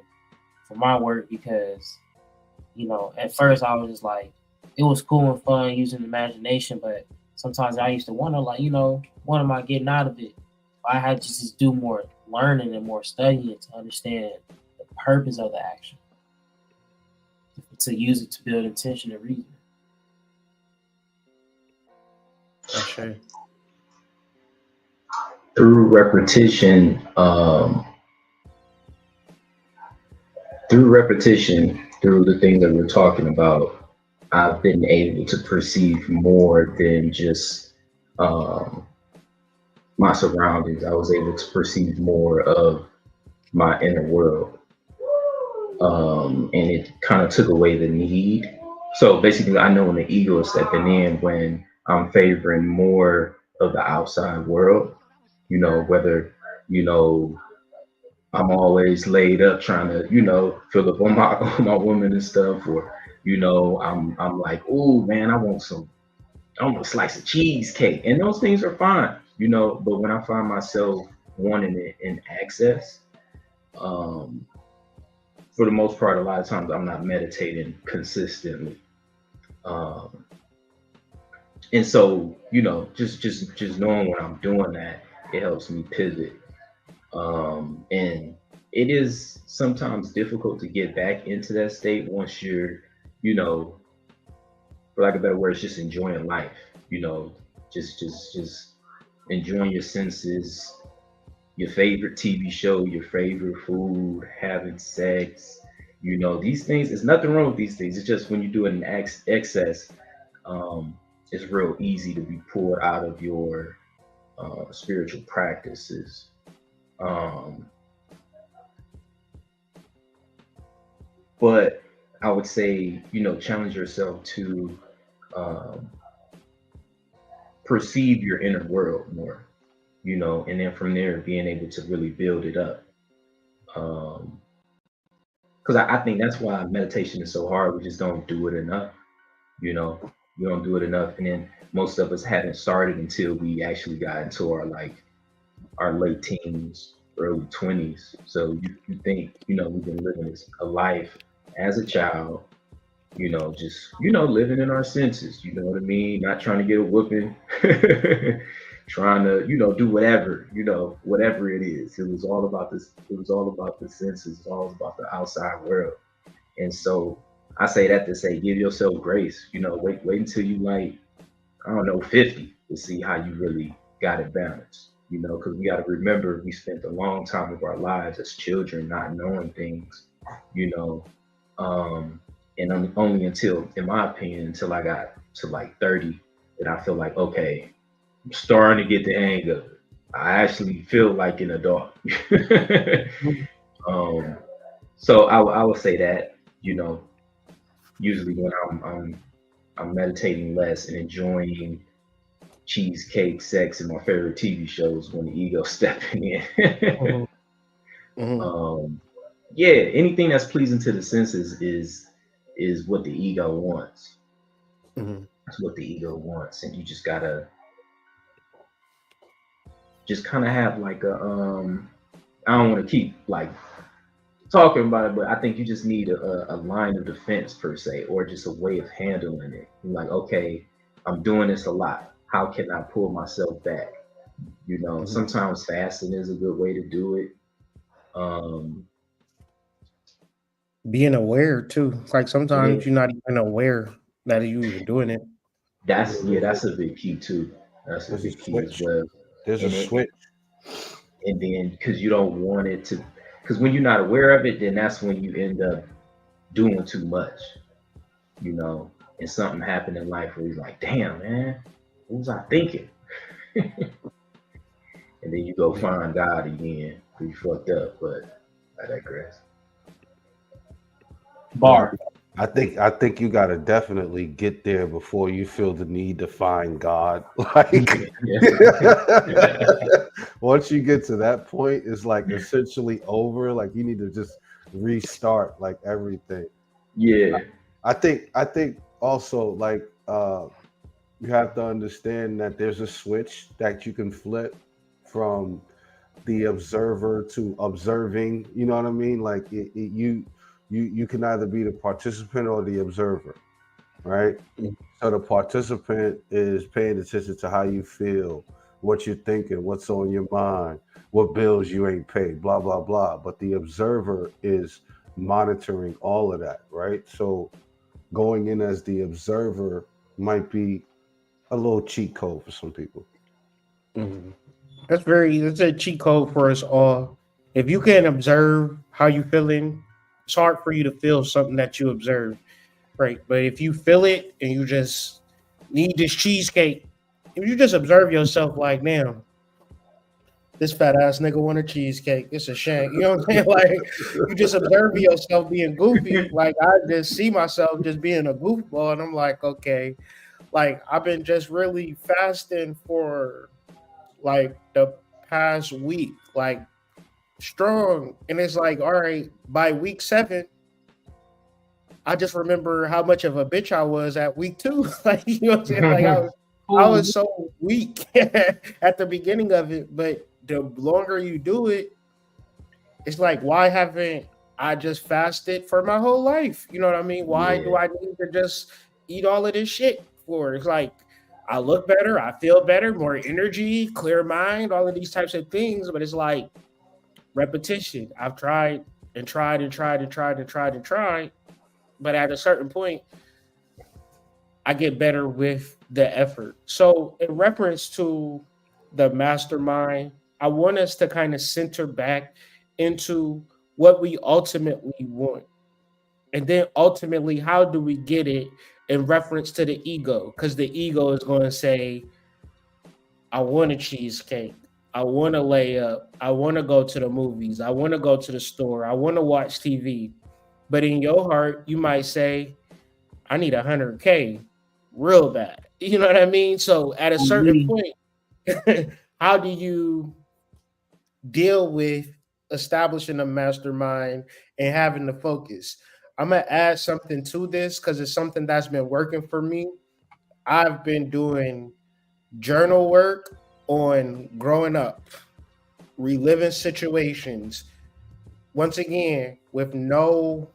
for my work because, you know, at first I was just like, it was cool and fun using imagination, but sometimes I used to wonder, like, you know, what am I getting out of it? I had to just do more learning and more studying to understand the purpose of the action, to use it to build intention and reason. Ashe. Through repetition, through the things that we're talking about, I've been able to perceive more than just my surroundings. I was able to perceive more of my inner world. And it kind of took away the need. So basically, I know when the ego is stepping in when I'm favoring more of the outside world, you know, whether, you know, I'm always laid up trying to, you know, fill up on my on my woman and stuff, or, you know, I'm like, oh man, I want a slice of cheesecake. And those things are fine, you know, but when I find myself wanting it in excess, for the most part, a lot of times I'm not meditating consistently. And so, you know, just knowing when I'm doing that, it helps me pivot. And it is sometimes difficult to get back into that state once you're, you know, for lack of better words, just enjoying life, you know, just enjoying your senses, your favorite TV show, your favorite food, having sex, you know, these things, there's nothing wrong with these things. It's just when you do it in excess, it's real easy to be pulled out of your spiritual practices. But I would say, you know, challenge yourself to perceive your inner world more, you know, and then from there being able to really build it up. Because I think that's why meditation is so hard. We just don't do it enough, you know. We don't do it enough, and then most of us haven't started until we actually got into our late teens, early 20s. So you think, you know, we've been living a life as a child, you know, just, you know, living in our senses, you know what I mean? Not trying to get a whooping, trying to, you know, do whatever, you know, whatever it is. It was all about this. It was all about the senses. It's all about the outside world. And so I say that to say, give yourself grace, you know, wait until you like, I don't know, 50 to see how you really got it balanced, you know, because we got to remember we spent a long time of our lives as children not knowing things, you know, and only until, in my opinion, until I got to like 30, that I feel like, okay, I'm starting to get the hang of it. I actually feel like an adult. So I would say that, you know, usually when I'm meditating less and enjoying cheesecake, sex, and my favorite TV shows when the ego stepping in. Mhm. Mhm. um, yeah, anything that's pleasing to the senses is what the ego wants. Mhm. That's what the ego wants, and you just gotta just kind of have like a I don't want to keep like talking about it, but I think you just need a line of defense per se, or just a way of handling it. Like, okay, I'm doing this a lot. How can I pull myself back? You know, Mhm. sometimes fasting is a good way to do it. Um, Being aware too. Like yeah, sometimes you're not even aware that you even doing it. that's a big key too. That's a There's a big key as switch. well. There's a And it, switch. and then because you don't want it to, because when you're not aware of it, then that's when you end up doing too much, you know, and something happened in life where you're like, damn, man, what was I thinking? And then you go find God again, you fucked up, but I digress. Yeah, Bar. I think you gotta definitely get there before you feel the need to find God. Like once you get to that point, it's like essentially over. Like you need to just restart like everything. Yeah, I think also like you have to understand that there's a switch that you can flip from the observer to observing. You know what I mean? Like you can either be the participant or the observer, right? Mhm. So the participant is paying attention to how you feel, what you're thinking, what's on your mind, what bills you ain't paid, blah blah blah. But the observer is monitoring all of that, right? So going in as the observer might be a little cheat code for some people. Mhm. That's a cheat code for us all. If you can observe how you feeling, it's hard for you to feel something that you observe, right? But if you feel it and you just need this cheesecake, if you just observe yourself like, damn, this fat ass nigga want a cheesecake. It's a shame. You know what I'm saying? Like you just observe yourself being goofy. Like I just see myself just being a goofball, and I'm like, okay, like I've been just really fasting for like the past week, like strong. And it's like, all right, by week 7, I just remember how much of a bitch I was at week 2. Like, you know what I'm saying? Like I Ooh, was so weak at the beginning of it, but the longer you do it, it's like, why haven't I just fasted for my whole life? You know what I mean? Why do yeah, I need to just eat all of this shit for? It's like I look better, I feel better, more energy, clear mind, all of these types of things. But it's like repetition. I've tried and tried and tried and tried and tried and tried. But at a certain point, I get better with the effort. So, in reference to the mastermind, I want us to kind of center back into what we ultimately want. And then ultimately, how do we get it in reference to the ego? Because the ego is going to say, I want a cheesecake. I want to lay up. I want to go to the movies. I want to go to the store. I want to watch TV. But in your heart, you might say, I need 100K real bad. You know what I mean? So at a certain we point, how do you deal with establishing a mastermind and having the focus? I'm gonna add something to this because it's something that's been working for me. I've been doing journal work on growing up, reliving situations, once again, with no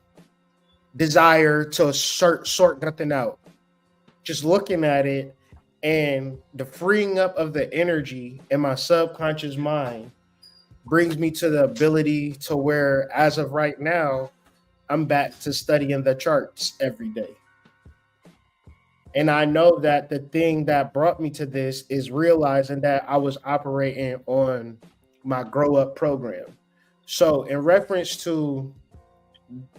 desire to sort nothing out. Just looking at it and the freeing up of the energy in my subconscious mind brings me to the ability to where, as of right now, I'm back to studying the charts every day. And I know that the thing that brought me to this is realizing that I was operating on my grow up program. So, in reference to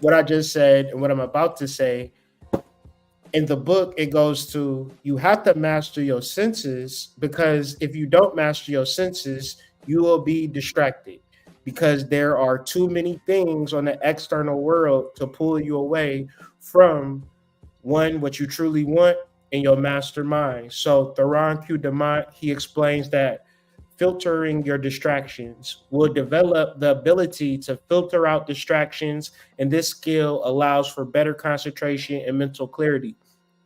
what I just said and what I'm about to say, in the book, it goes to you have to master your senses because if you don't master your senses, you will be distracted because there are too many things on the external world to pull you away from one, what you truly want, and your mastermind. So Theron Q. DeMont, he explains that filtering your distractions will develop the ability to filter out distractions, and this skill allows for better concentration and mental clarity.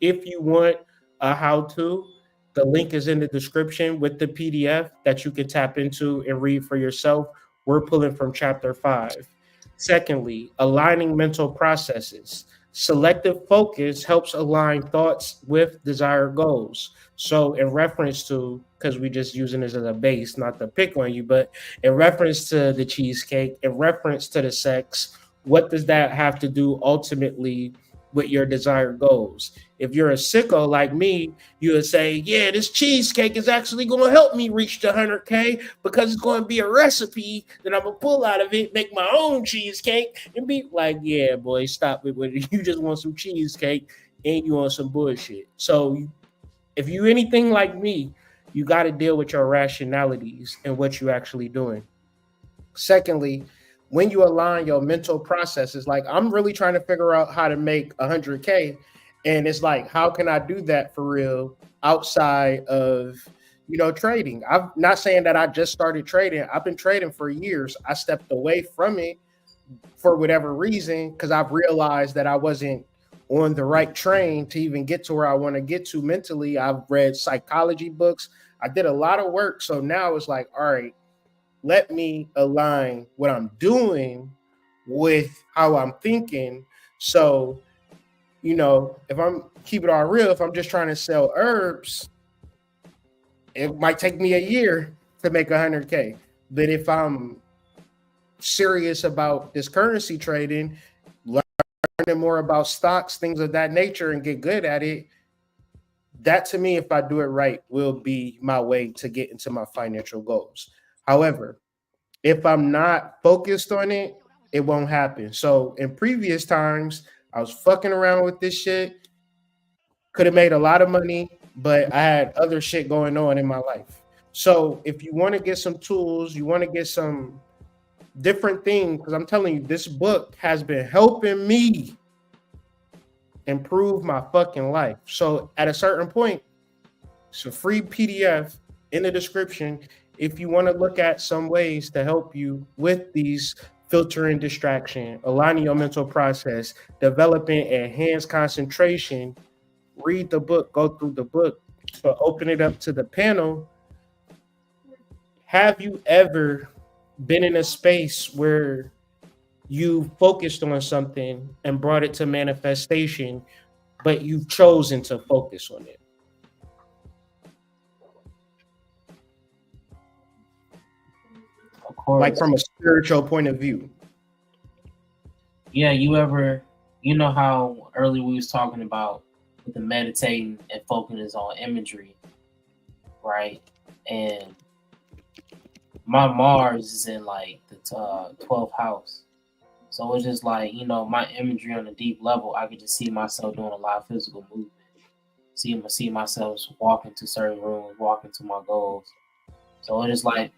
If you want a how-to, the link is in the description with the PDF that you can tap into and read for yourself. We're pulling from chapter 5. Secondly, aligning mental processes. Selective focus helps align thoughts with desired goals. So, in reference to, because we just using this as a base, not to pick on you, but in reference to the cheesecake, in reference to the sex, what does that have to do ultimately with your desired goals? If you're a sicko like me, you would say, yeah, this cheesecake is actually going to help me reach the 100K because it's going to be a recipe that I'm going to pull out of it, make my own cheesecake, and be like, yeah, boy, stop it with it. You just want some cheesecake and you want some bullshit. So if you anything like me, you got to deal with your rationalities and what you're actually doing. Secondly, when you align your mental processes, like I'm really trying to figure out how to make 100K. And it's like, how can I do that for real outside of, trading? I'm not saying that I just started trading. I've been trading for years. I stepped away from it for whatever reason, because I've realized that I wasn't on the right train to even get to where I want to get to mentally. I've read psychology books. I did a lot of work. So now it's like, all right, let me align what I'm doing with how I'm thinking. So, if I'm keep it all real, if I'm just trying to sell herbs, it might take me a year to make 100K. But if I'm serious about this currency trading, learning more about stocks, things of that nature, and get good at it, that to me, if I do it right, will be my way to get into my financial goals. However, if I'm not focused on it, it won't happen. So in previous times, I was fucking around with this shit, could have made a lot of money, but I had other shit going on in my life. So if you want to get some tools, you want to get some different things, because I'm telling you, this book has been helping me improve my fucking life. So at a certain point, it's a free PDF in the description if you want to look at some ways to help you with these filtering distraction, aligning your mental process, developing enhanced concentration. Read the book, go through the book. So open it up to the panel. Have you ever been in a space where you focused on something and brought it to manifestation, but you've chosen to focus on it? Of course. Like from a spiritual point of view. Yeah, you know how earlier we was talking about the meditating and focusing on imagery, right? And my Mars is in like the 12th house. So it's just like, my imagery on a deep level, I could just see myself doing a lot of physical movement. See myself walking to certain rooms, walking to my goals. So it's just like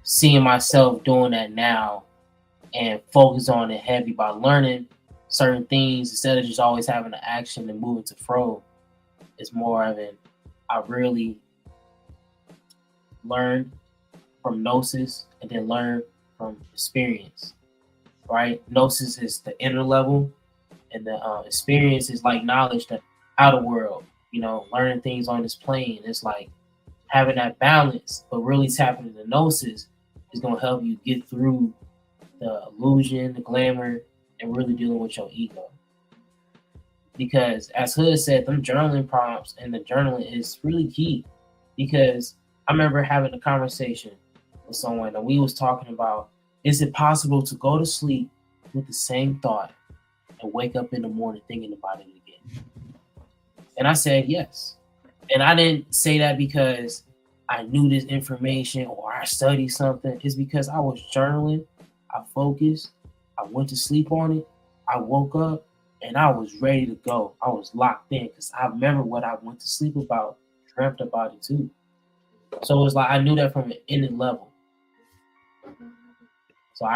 seeing myself doing that now and focus on it heavy by learning certain things instead of just always having the action and moving to flow. It's more of I really learned from gnosis and then learn from experience, right? Gnosis is the inner level, and the experience is like knowledge, the outer world, learning things on this plane. It's like having that balance, but really tapping into gnosis is going to help you get through the illusion, the glamour, and really dealing with your ego. Because as Hood said, them journaling prompts and the journaling is really key. Because I remember having a conversation with someone and we was talking about, is it possible to go to sleep with the same thought and wake up in the morning thinking about it again? And I said yes. And I didn't say that because I knew this information or I studied something. It's because I was journaling, I focused, I went to sleep on it, I woke up, and I was ready to go. I was locked in because I remember what I went to sleep about, dreamt about it too. So it was like I knew that from an inner level. So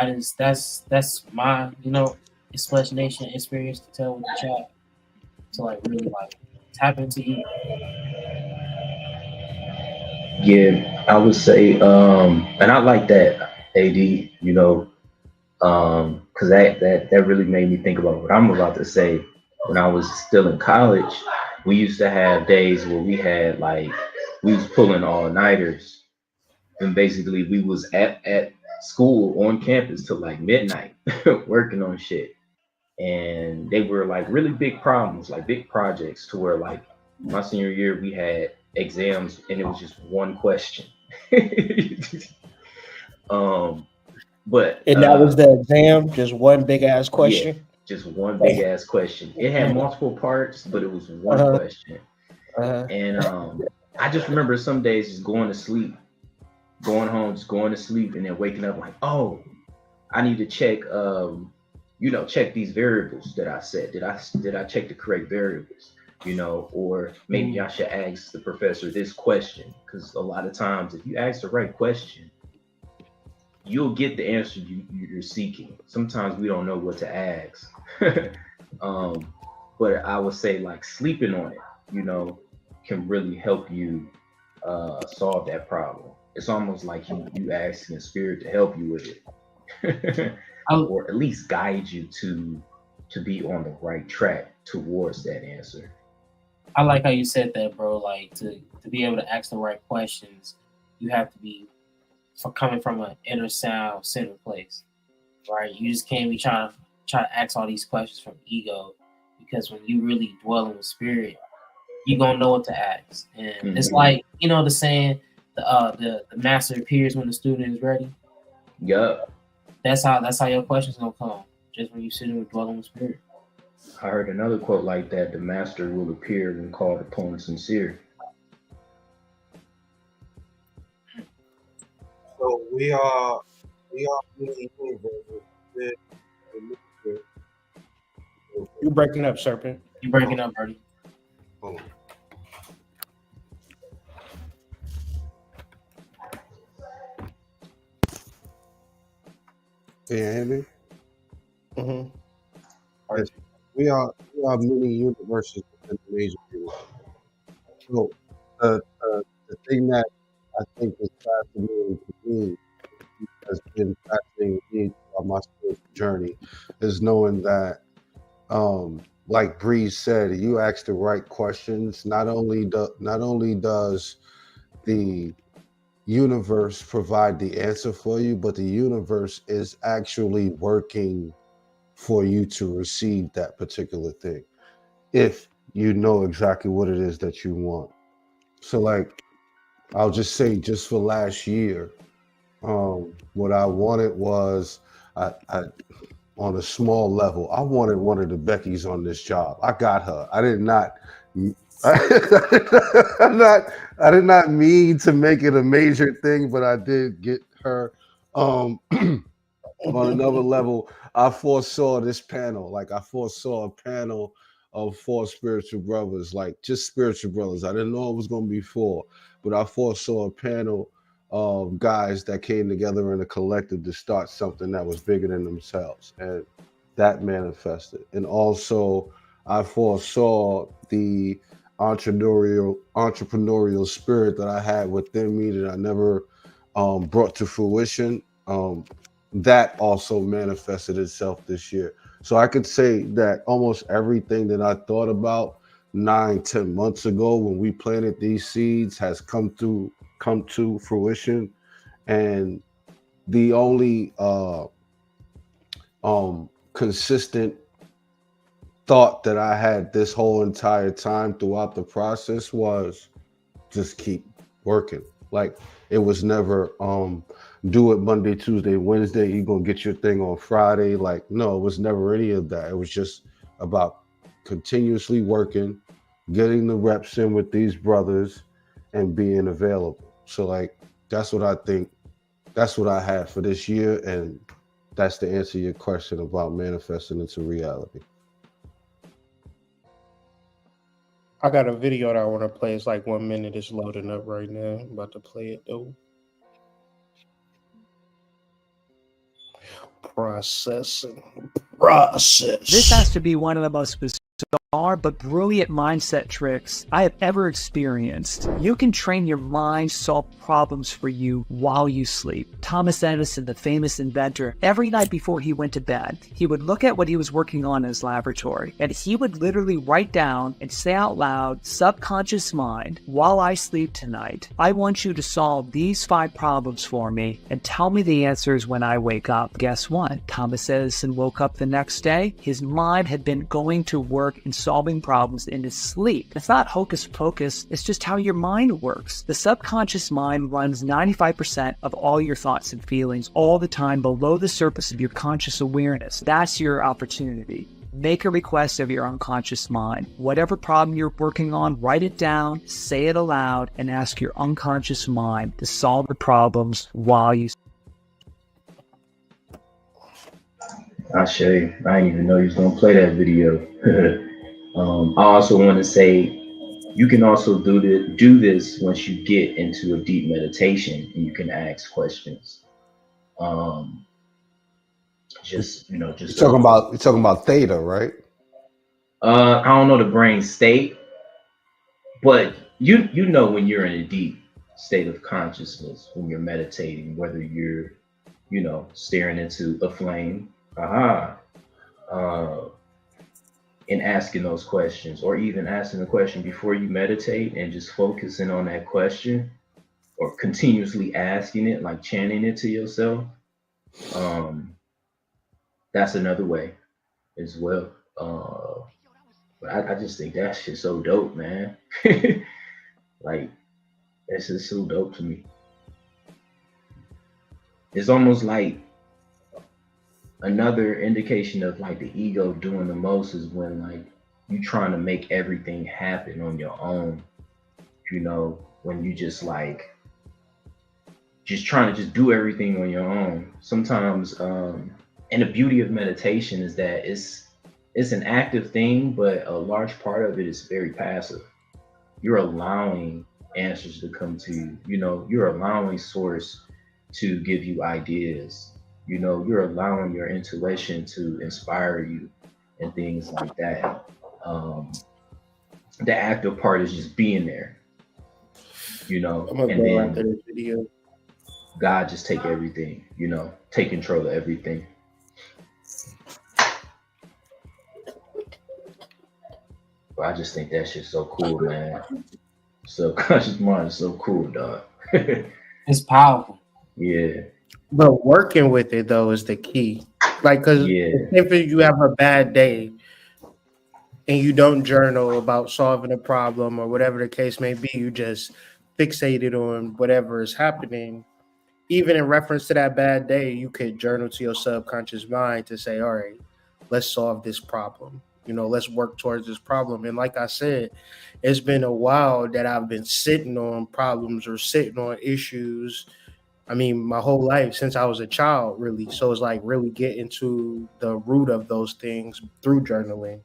that's my, explanation experience to tell with the chat. to like really like tap into you? Yeah, I would say, and I like that, AD, you know, because that really made me think about what I'm about to say. When I was still in college, we used to have days where we was pulling all nighters, and basically we was at school on campus till like midnight working on shit, and they were like really big problems, like big projects, to where like my senior year we had exams and it was just one question. um, but And that was the exam, just one big ass yeah, question. just one big ass question. It had multiple parts, but it was one Uh-huh. question. Uh-huh. And I just remember some days just going to sleep, going home, just going to sleep, and then waking up like, oh, I need to check, check these variables that I set. Did I check the correct variables? Or maybe I should ask the professor this question, because a lot of times if you ask the right question, you'll get the answer you're seeking. Sometimes we don't know what to ask. But I would say like sleeping on it, can really help you solve that problem. It's almost like you asking a spirit to help you with it. Or at least guide you to be on the right track towards that answer. I like how you said that, bro. Like to be able to ask the right questions, you have to be coming from an inner sound center place, right? You just can't be trying to ask all these questions from ego, because when you really dwell in the spirit, you gonna know what to ask. And it's like, the saying, the master appears when the student is ready. Yup. That's how your questions gonna come, just when you sit and dwell in the spirit. I heard another quote like that: the master will appear when called upon sincere. So we are You breaking up, Serpent. You breaking up, Birdie. Hold on. Can you hear me? Mm-hmm. Yes. We are many universes within the major universe. So the thing that I think is fascinating to me, has been fascinating to me on my spiritual journey, is knowing that, like Breeze said, you ask the right questions. Not only does the universe provide the answer for you, but the universe is actually working for you to receive that particular thing, if you know exactly what it is that you want. So like, I'll just say, just for last year, what I wanted was, I on a small level, I wanted one of the Beckys on this job. I got her. I did not mean to make it a major thing, but I did get her. On another level, I foresaw this panel. Like, I foresaw a panel of 4 spiritual brothers, like just spiritual brothers. I didn't know it was going to be 4, but I foresaw a panel of guys that came together in a collective to start something that was bigger than themselves, and that manifested. And also, I foresaw the entrepreneurial spirit that I had within me that I never brought to fruition. That also manifested itself this year. So I could say that almost everything that I thought about 9-10 months ago when we planted these seeds has come to fruition. And the only consistent thought that I had this whole entire time throughout the process was just keep working. Like, it was never do it Monday, Tuesday, Wednesday, you're gonna get your thing on Friday. Like, no, it was never any of that. It was just about continuously working, getting the reps in with these brothers, and being available. So like, that's what I think, that's what I had for this year, and that's to answer your question about manifesting into reality. I got a video that I want to play. It's like 1 minute. It's loading up right now. I'm about to play it though. Processing. This has to be one of the most bizarre but brilliant mindset tricks I have ever experienced. You can train your mind to solve problems for you while you sleep. Thomas Edison, the famous inventor, every night before he went to bed, he would look at what he was working on in his laboratory, and he would literally write down and say out loud, "Subconscious mind, while I sleep tonight, I want you to solve these 5 problems for me and tell me the answers when I wake up." Guess what? Thomas Edison woke up the next day. His mind had been going to work and solving problems in his sleep. It's not hocus pocus, it's just how your mind works. The subconscious mind runs 95% of all your thoughts and feelings all the time below the surface of your conscious awareness. That's your opportunity. Make a request of your unconscious mind. Whatever problem you're working on, write it down, say it aloud, and ask your unconscious mind to solve the problems while you I didn't even know you was gonna play that video. I also want to say you can also do this once you get into a deep meditation, and you can ask questions. Just You're talking about theta, right? I don't know the brain state, but you know when you're in a deep state of consciousness, when you're meditating, whether you're staring into a flame, and asking those questions, or even asking the question before you meditate and just focusing on that question, or continuously asking it, like chanting it to yourself. That's another way as well. But I just think that shit's so dope, man. Like, that's just so dope to me. It's almost like another indication of like the ego doing the most is when like you trying to make everything happen on your own, when you just like trying to just do everything on your own. Sometimes and the beauty of meditation is that it's an active thing, but a large part of it is very passive. You're allowing answers to come to you. You're allowing source to give you ideas. You're allowing your intuition to inspire you and things like that. The active part is just being there, and then God just take everything, take control of everything. But I just think that shit's so cool, man. Subconscious mind is so cool, dog. It's powerful. Yeah. But working with it though is the key. Like, because if you have a bad day and you don't journal about solving a problem or whatever the case may be, you just fixated on whatever is happening. Even in reference to that bad day, you could journal to your subconscious mind to say, all right, let's solve this problem. Let's work towards this problem. And like I said, it's been a while that I've been sitting on problems or sitting on issues. I mean, my whole life since I was a child, really. So it's like really getting to the root of those things through journaling.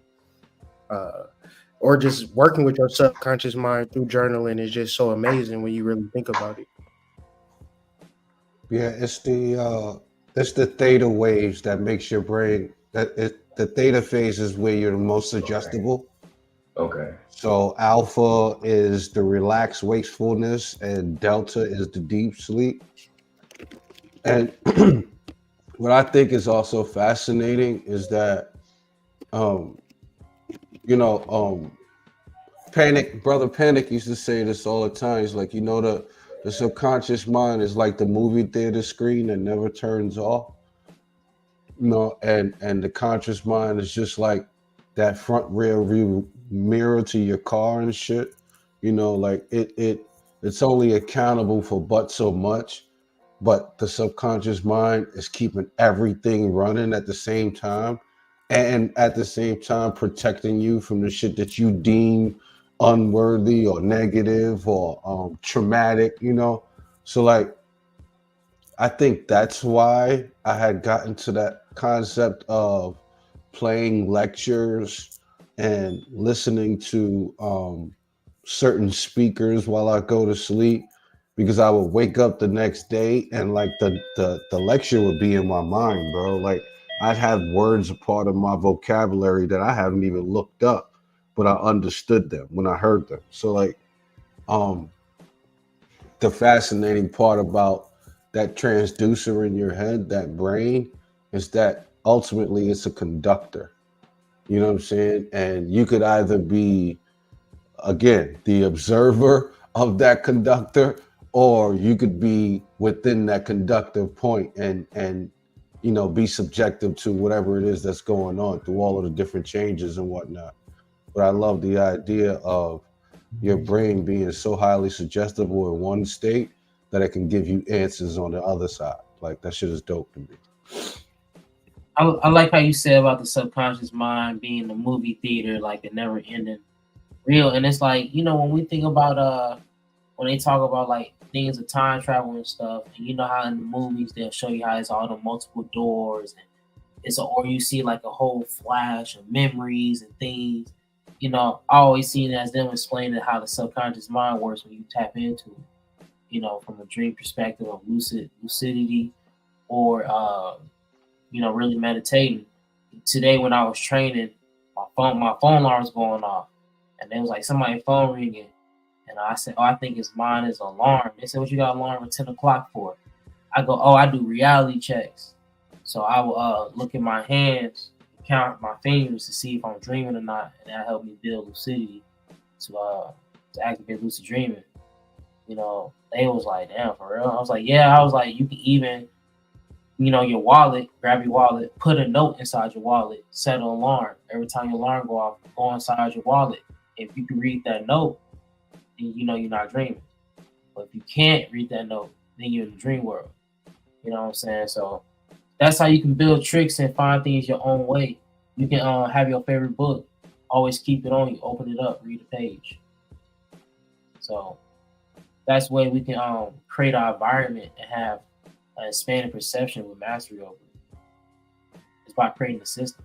Or just working with your subconscious mind through journaling is just so amazing when you really think about it. Yeah, it's the theta waves that makes your brain the theta phase is where you're the most adjustable. Okay. So alpha is the relaxed wakefulness and delta is the deep sleep. And what I think is also fascinating is that Brother Panic used to say this all the time. He's like, the subconscious mind is like the movie theater screen that never turns off. And the conscious mind is just like that front rear view mirror to your car and shit. Like it's only accountable for but so much, but the subconscious mind is keeping everything running at the same time, and at the same time protecting you from the shit that you deem unworthy or negative or traumatic. So like I think that's why I had gotten to that concept of playing lectures and listening to certain speakers while I go to sleep, because I would wake up the next day and like the lecture would be in my mind, bro. Like I'd have words a part of my vocabulary that I haven't even looked up, but I understood them when I heard them. So like, the fascinating part about that transducer in your head, that brain, is that ultimately it's a conductor. You know what I'm saying? And you could either be, again, the observer of that conductor, or you could be within that conductive point and you know, be subjective to whatever it is that's going on through all of the different changes and whatnot. But I love the idea of your brain being so highly suggestible in one state that it can give you answers on the other side. Like, that shit is dope to me. I like how you said about the subconscious mind being the movie theater, like a never ending real. And it's like, you know, when we think about when they talk about like things of time travel and stuff, and you know how in the movies they'll show you how it's all the multiple doors, and or you see like a whole flash of memories and things. You know, I always seen it as them explaining how the subconscious mind works when you tap into it. You know, from a dream perspective of lucidity, or you know, really meditating. Today when I was training, my phone alarm was going off, and there was like somebody's phone ringing. And I said, "Oh, I think it's mine is alarm." They said, "What you got alarm at 10 o'clock for?" I go, "Oh, I do reality checks." So I will look at my hands, count my fingers to see if I'm dreaming or not, and that helped me build lucidity to activate lucid dreaming. You know, they was like, "Damn, for real?" I was like, "Yeah." I was like, "You can even, you know, your wallet, grab your wallet, put a note inside your wallet, set an alarm. Every time your alarm go off, go inside your wallet. If you can read that note, then you know you're not dreaming. But if you can't read that note, then you're in the dream world." You know what I'm saying? So that's how you can build tricks and find things your own way. You can have your favorite book, always keep it on you, open it up, read a page. So that's the way we can create our environment and have an expanded perception with mastery over it. It's by creating a system.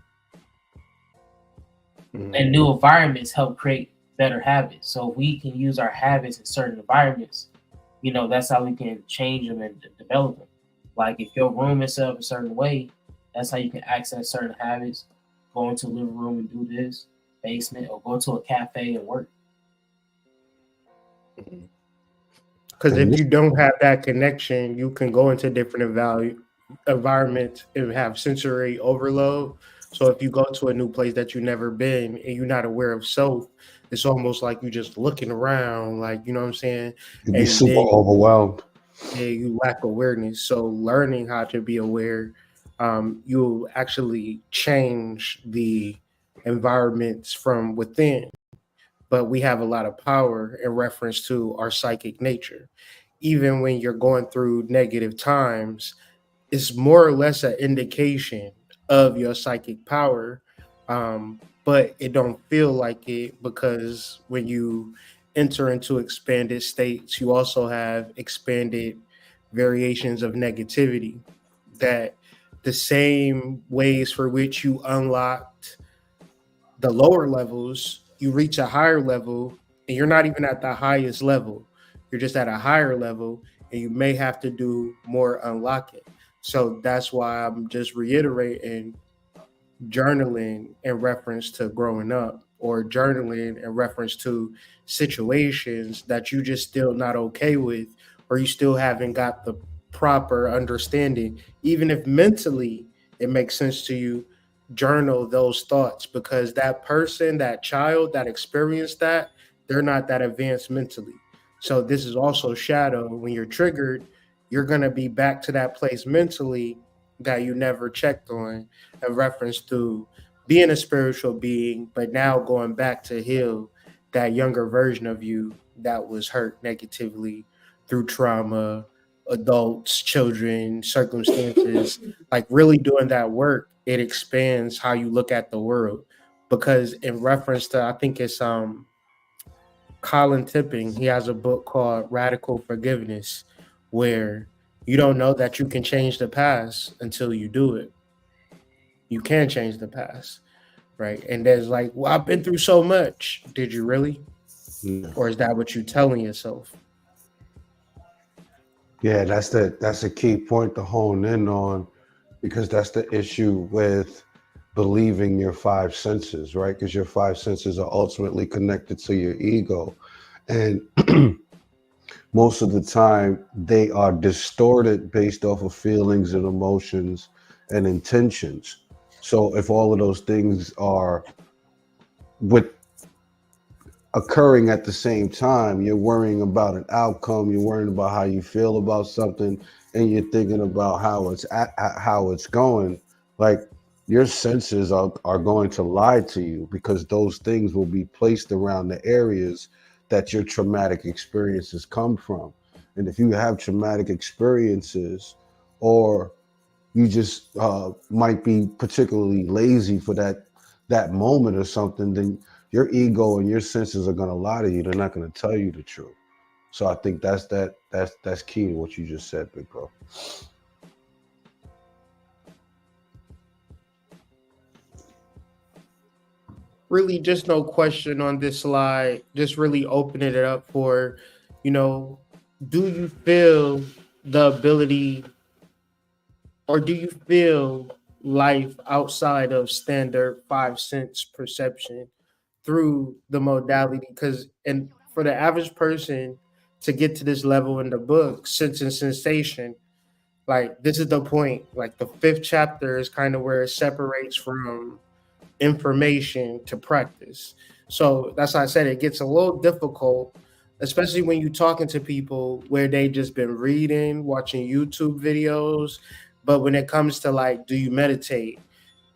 Mm-hmm. And new environments help create better habits. So if we can use our habits in certain environments, you know, that's how we can change them and develop them. Like if your room is set up a certain way, that's how you can access certain habits. Go into a living room and do this, basement, or go to a cafe and work. Because if you don't have that connection, you can go into different environments and have sensory overload. So if you go to a new place that you've never been and you're not aware of self, it's almost like you're just looking around, like, you know what I'm saying? You'd be super overwhelmed. Yeah, you lack awareness. So learning how to be aware, you'll actually change the environments from within. But we have a lot of power in reference to our psychic nature. Even when you're going through negative times, it's more or less an indication of your psychic power, but it don't feel like it, because when you enter into expanded states, you also have expanded variations of negativity, that the same ways for which you unlocked the lower levels, you reach a higher level and you're not even at the highest level. You're just at a higher level and you may have to do more unlocking. So that's why I'm just reiterating journaling in reference to growing up, or journaling in reference to situations that you just still not okay with, or you still haven't got the proper understanding. Even if mentally it makes sense to you, journal those thoughts, because that person, that child that experienced that, they're not that advanced mentally. So this is also shadow. When you're triggered, you're going to be back to that place mentally that you never checked on, in reference to being a spiritual being, but now going back to heal that younger version of you that was hurt negatively through trauma, adults, children, circumstances. Like really doing that work, it expands how you look at the world. Because in reference to, I think it's Colin Tipping, he has a book called Radical Forgiveness, where you don't know that you can change the past until you do it. You can change the past, right? And there's like, well, I've been through so much. Did you really? Yeah. Or is that what you're telling yourself? Yeah, that's a key point to hone in on, because that's the issue with believing your five senses, right? Because your five senses are ultimately connected to your ego. And most of the time, they are distorted based off of feelings and emotions and intentions. So if all of those things are with occurring at the same time, you're worrying about an outcome, you're worrying about how you feel about something, and you're thinking about how it's going. Like, your senses are going to lie to you, because those things will be placed around the areas that your traumatic experiences come from. And if you have traumatic experiences, or you just might be particularly lazy for that moment or something, then your ego and your senses are going to lie to you. They're not going to tell you the truth. So I think that's key to what you just said, big bro. Really, just no question on this slide. Just really opening it up for, do you feel the ability, or do you feel life outside of standard five sense perception through the modality? Because, and for the average person to get to this level in the book, Sense and Sensation, like, this is the point. Like, the fifth chapter is kind of where it separates from information to practice. So that's why I said it gets a little difficult, especially when you're talking to people where they just been reading, watching YouTube videos. But when it comes to, like, do you meditate?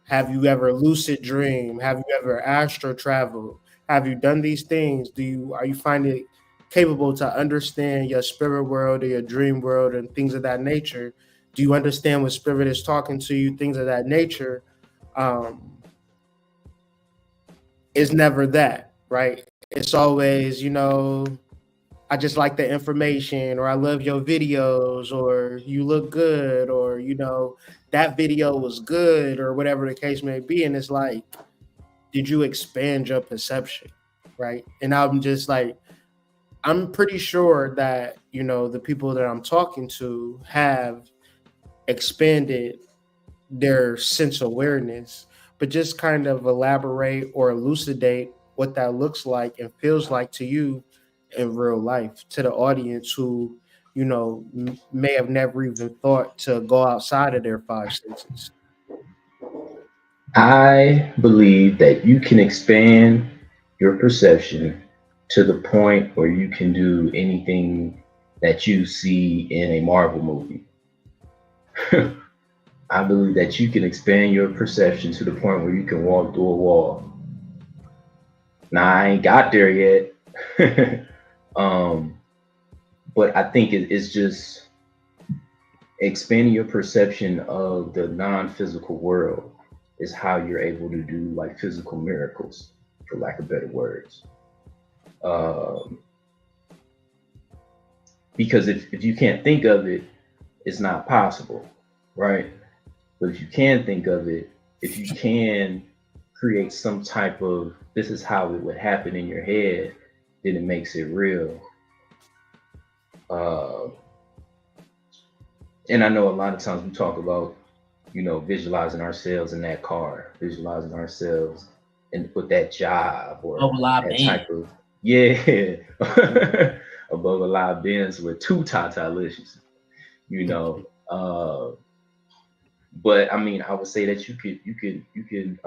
Have you ever lucid dream? Have you ever astro traveled? Have you done these things? Are you finding it capable to understand your spirit world or your dream world and things of that nature? Do you understand what spirit is talking to you? Things of that nature. Is never that, right? It's always, I just like the information, or I love your videos, or you look good, or, that video was good, or whatever the case may be. And it's like, did you expand your perception, right? And I'm just like, I'm pretty sure that, the people that I'm talking to have expanded their sense awareness, but just kind of elaborate or elucidate what that looks like and feels like to you in real life, to the audience who, may have never even thought to go outside of their five senses. I believe that you can expand your perception to the point where you can do anything that you see in a Marvel movie. I believe that you can expand your perception to the point where you can walk through a wall. Now, I ain't got there yet. But I think it's just expanding your perception of the non-physical world is how you're able to do, like, physical miracles, for lack of better words. Because if you can't think of it, it's not possible, right? But if you can think of it, if you can create some type of, this is how it would happen in your head, then it makes it real. And I know a lot of times we talk about, visualizing ourselves in that car, visualizing ourselves with that job, or that type of, above a lot of bins with two Tatalicious, But I mean, I would say that you can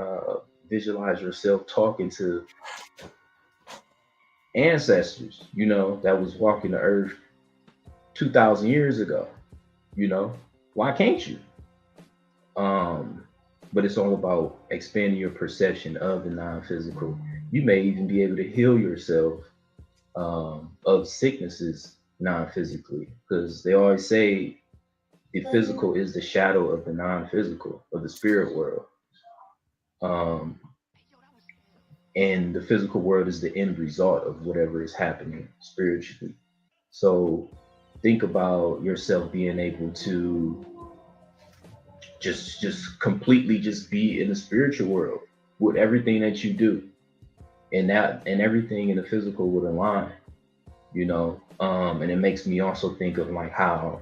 visualize yourself talking to ancestors, that was walking the earth 2,000 years ago. Why can't you? But it's all about expanding your perception of the non-physical. You may even be able to heal yourself of sicknesses non-physically, because they always say the physical is the shadow of the non-physical, of the spirit world. And the physical world is the end result of whatever is happening spiritually. So think about yourself being able to just completely just be in the spiritual world with everything that you do, and everything in the physical would align, and it makes me also think of, like, how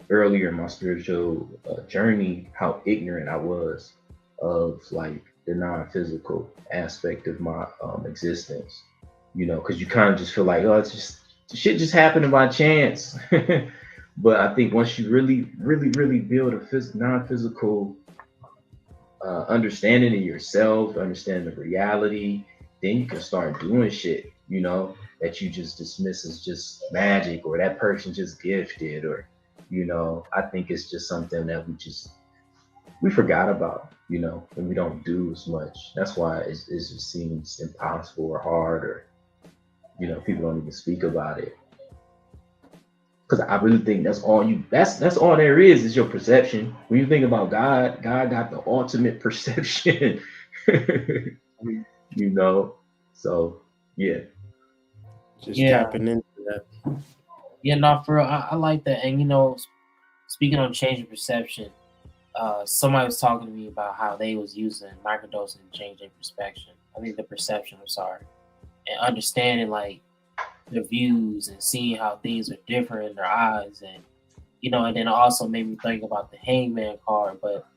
earlier in my spiritual journey, how ignorant I was of like the non-physical aspect of my existence, you know, because you kind of just feel like, oh, it's just shit just happening by chance. But I think once you really build a non-physical understanding of yourself, understanding the reality, then you can start doing shit, you know, that you just dismiss as just magic or that person just gifted, or, you know, I think it's just something that we forgot about, you know, and we don't do as much. That's why it just seems impossible or hard, or, you know, people don't even speak about it. Because I really think that's all there is your perception. When you think about God got the ultimate perception. You know? So yeah. Just Yeah. tapping into that. Yeah, no, for real, I like that. And you know, speaking on changing perception, somebody was talking to me about how they was using microdosing to change their perception. I think the perception, I'm sorry. And understanding like their views and seeing how things are different in their eyes, and you know, and then it also made me think about the Hangman card. But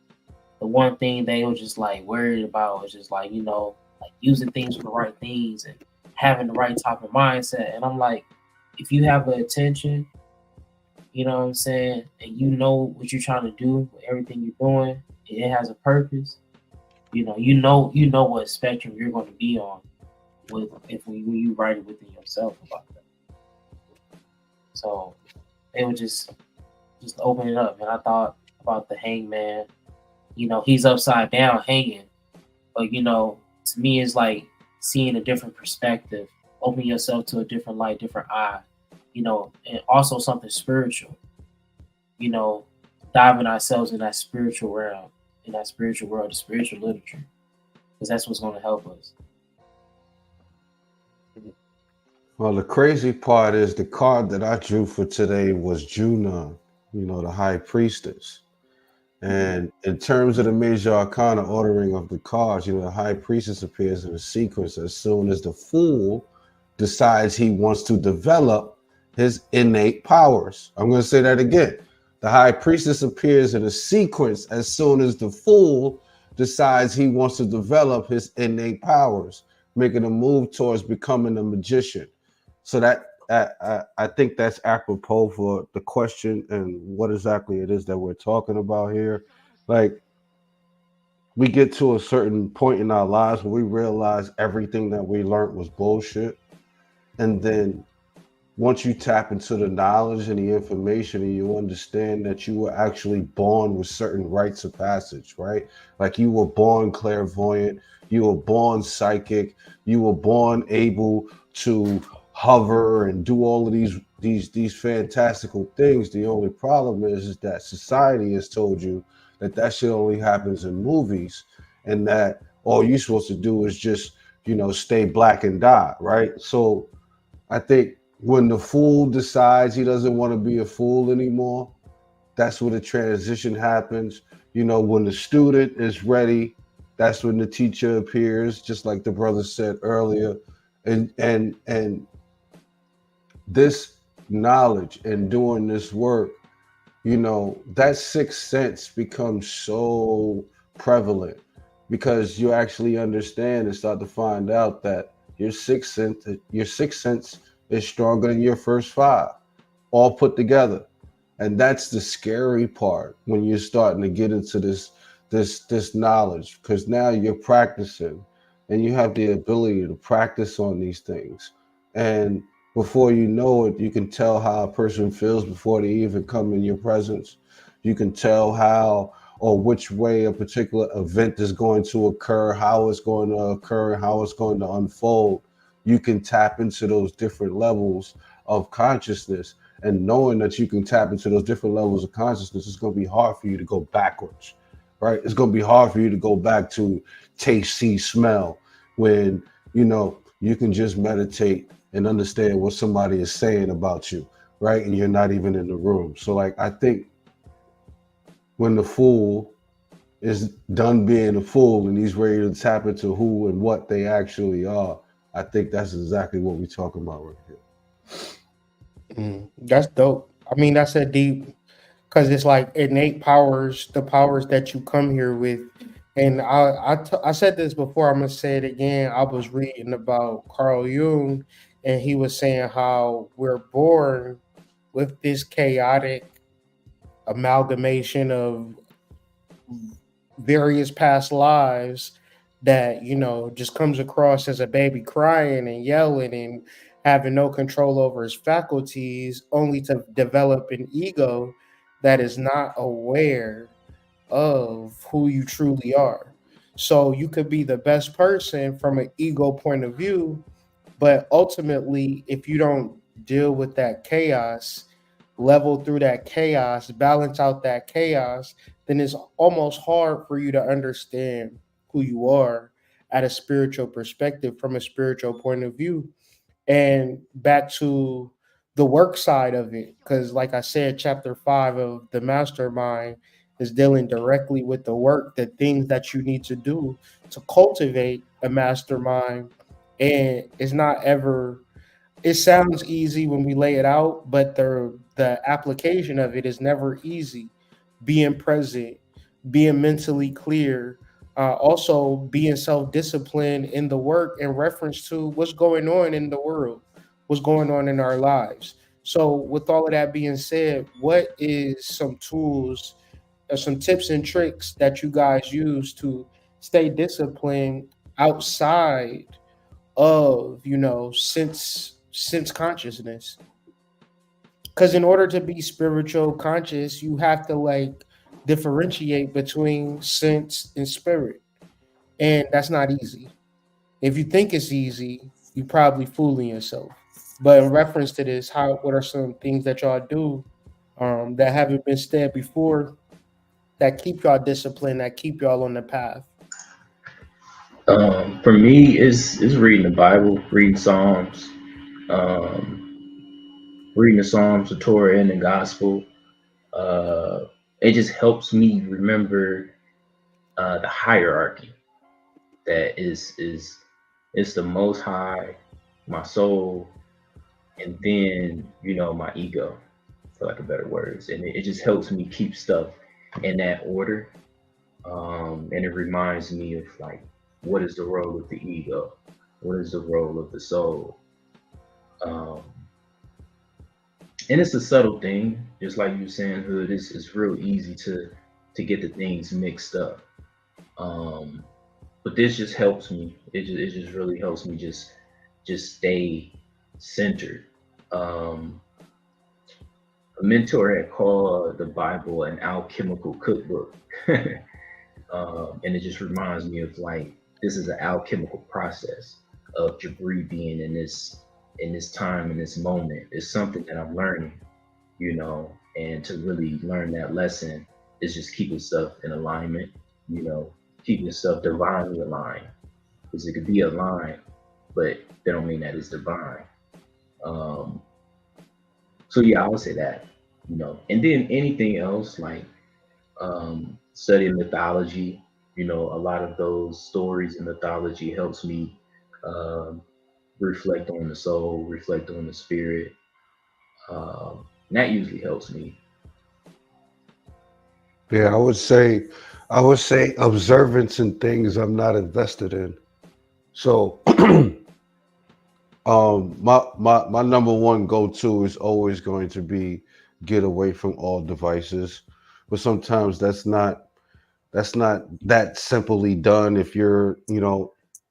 the one thing they were just like worried about was just like, you know, like using things for the right things and having the right type of mindset. And I'm like, if you have the attention, you know what I'm saying, and you know what you're trying to do with everything you're doing, it has a purpose. You know what spectrum you're going to be on when you write it within yourself about that. So it would just open it up. And I thought about the Hangman. You know, he's upside down hanging, but you know, to me, it's like seeing a different perspective, opening yourself to a different light, different eye. You know, and also something spiritual. You know, diving ourselves in that spiritual realm, the spiritual literature, because that's what's going to help us. Well, the crazy part is the card that I drew for today was Junon, you know, the high priestess. And in terms of the major arcana ordering of the cards, you know, the high priestess appears in a sequence as soon as the fool decides he wants to develop his innate powers. I'm going to say that again. The high priestess appears in a sequence as soon as the fool decides he wants to develop his innate powers, making a move towards becoming a magician. So that I think that's apropos for the question and what exactly it is that we're talking about here. Like, we get to a certain point in our lives where we realize everything that we learned was bullshit. And then once you tap into the knowledge and the information and you understand that you were actually born with certain rites of passage, right? Like you were born clairvoyant, you were born psychic, you were born able to hover and do all of these fantastical things. The only problem is that society has told you that shit only happens in movies, and that all you're supposed to do is just, you know, stay black and die, right? So I think when the fool decides he doesn't want to be a fool anymore, that's when the transition happens. You know, when the student is ready, that's when the teacher appears, just like the brother said earlier. And this knowledge and doing this work, you know, that sixth sense becomes so prevalent because you actually understand and start to find out that your sixth sense is stronger than your first five, all put together. And that's the scary part when you're starting to get into this knowledge, because now you're practicing and you have the ability to practice on these things. And before you know it, you can tell how a person feels before they even come in your presence. You can tell how or which way a particular event is going to occur, how it's going to occur, how it's going to unfold. You can tap into those different levels of consciousness, and knowing that you can tap into those different levels of consciousness, it's going to be hard for you to go backwards, right? It's going to be hard for you to go back to taste, see, smell, when, you know, you can just meditate and understand what somebody is saying about you, right? And you're not even in the room. So like, I think when the fool is done being a fool and he's ready to tap into who and what they actually are, I think that's exactly what we're talking about right here. That's dope. I mean, that's a deep, because it's like innate powers, the powers that you come here with, And I said this before. I'm gonna say it again. I was reading about Carl Jung, and he was saying how we're born with this chaotic amalgamation of various past lives that just comes across as a baby crying and yelling and having no control over his faculties, only to develop an ego that is not aware of who you truly are. So you could be the best person from an ego point of view, but ultimately, if you don't deal with that chaos, level through that chaos, balance out that chaos, then it's almost hard for you to understand who you are at a spiritual perspective, from a spiritual point of view. And back to the work side of it, because like I said, chapter 5 of the mastermind is dealing directly with the work, the things that you need to do to cultivate a mastermind. And it's not ever, it sounds easy when we lay it out, but the application of it is never easy. Being present, being mentally clear, also being self-disciplined in the work in reference to what's going on in the world, what's going on in our lives. So with all of that being said, what is some tools or some tips and tricks that you guys use to stay disciplined outside of sense consciousness? Because in order to be spiritual conscious, you have to like differentiate between sense and spirit, and that's not easy. If you think it's easy, you probably fooling yourself. But in reference to this, how what are some things that y'all do that haven't been said before that keep y'all disciplined, that keep y'all on the path? For me, is reading the Bible, reading Psalms, reading the Psalms, the Torah, and the Gospel. It just helps me remember the hierarchy that is the Most High, my soul, and then my ego, for lack of better words, and it just helps me keep stuff in that order. And it reminds me of like, what is the role of the ego? What is the role of the soul? Um, and it's a subtle thing, just like you were saying, Hood. It's real easy to get the things mixed up. Um, but this just helps me. It just really helps me just stay centered. Um, a mentor had called the Bible an alchemical cookbook. And it just reminds me of like, this is an alchemical process of Jabri being in this time, in this moment. It's something that I'm learning, and to really learn that lesson is just keeping stuff in alignment, keeping stuff divinely aligned. Because it could be aligned, but that don't mean that it's divine. Um, so yeah, I would say that, and then anything else like studying mythology, a lot of those stories in mythology helps me um, reflect on the soul, reflect on the spirit. And that usually helps me. Yeah, I would say observance and things I'm not invested in. So my number one go-to is always going to be get away from all devices. But sometimes that's not that simply done if you're,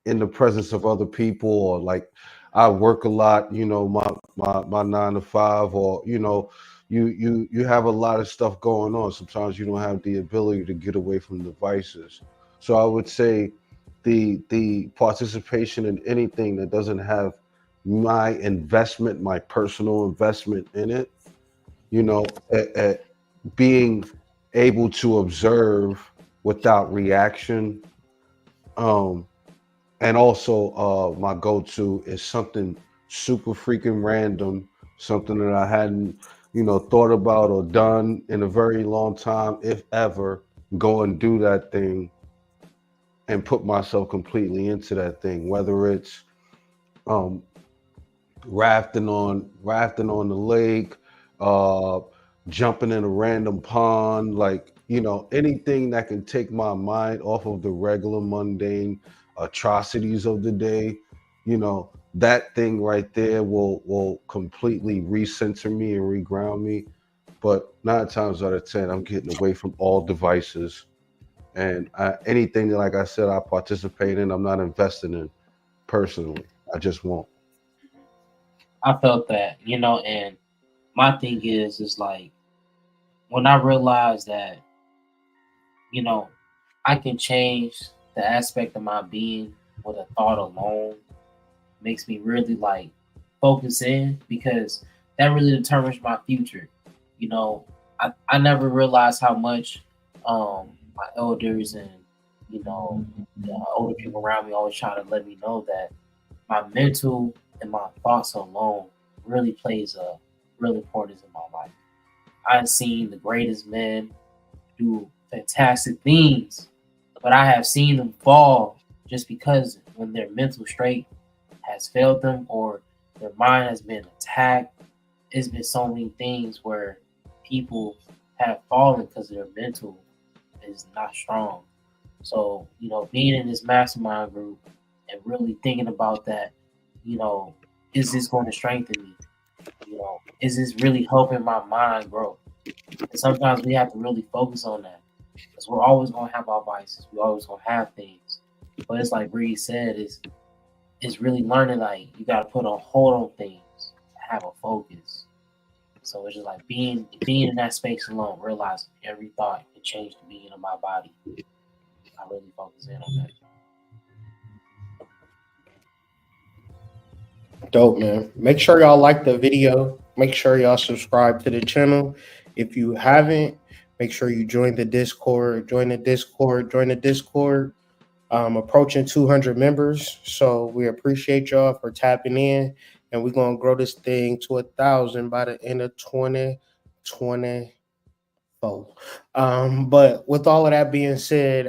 in the presence of other people, or like I work a lot, my 9 to 5, or you have a lot of stuff going on. Sometimes you don't have the ability to get away from devices. So I would say the participation in anything that doesn't have my investment, my personal investment in it, at being able to observe without reaction. And also my go-to is something super freaking random, something that I hadn't, thought about or done in a very long time, if ever. Go and do that thing and put myself completely into that thing, whether it's um, rafting on the lake, uh, jumping in a random pond, like, you know, anything that can take my mind off of the regular mundane atrocities of the day, you know, that thing right there will completely recenter me and reground me. But 9 times out of 10, I'm getting away from all devices, and anything that, like I said, I participate in, I'm not investing in personally. I just won't. I felt that, and my thing is like when I realized that, I can change the aspect of my being with a thought alone makes me really like focus in because that really determines my future. I never realized how much my elders and the older people around me always try to let me know that my mental and my thoughts alone really plays a real importance in my life. I've seen the greatest men do fantastic things, but I have seen them fall just because when their mental straight has failed them or their mind has been attacked. It's been so many things where people have fallen because their mental is not strong. So, being in this mastermind group and really thinking about that, is this going to strengthen me? Is this really helping my mind grow? And sometimes we have to really focus on that because we're always going to have our vices. We're always going to have things. But it's like Reed said, it's really learning like you got to put a hold on things, have a focus. So it's just like being in that space alone, realizing every thought can change the being of my body. I really focus in on that. Dope, man. Make sure y'all like the video. Make sure y'all subscribe to the channel. If you haven't, make sure you join the Discord. Join the Discord. Approaching 200 members. So we appreciate y'all for tapping in. And we're going to grow this thing to 1,000 by the end of 2024. But with all of that being said,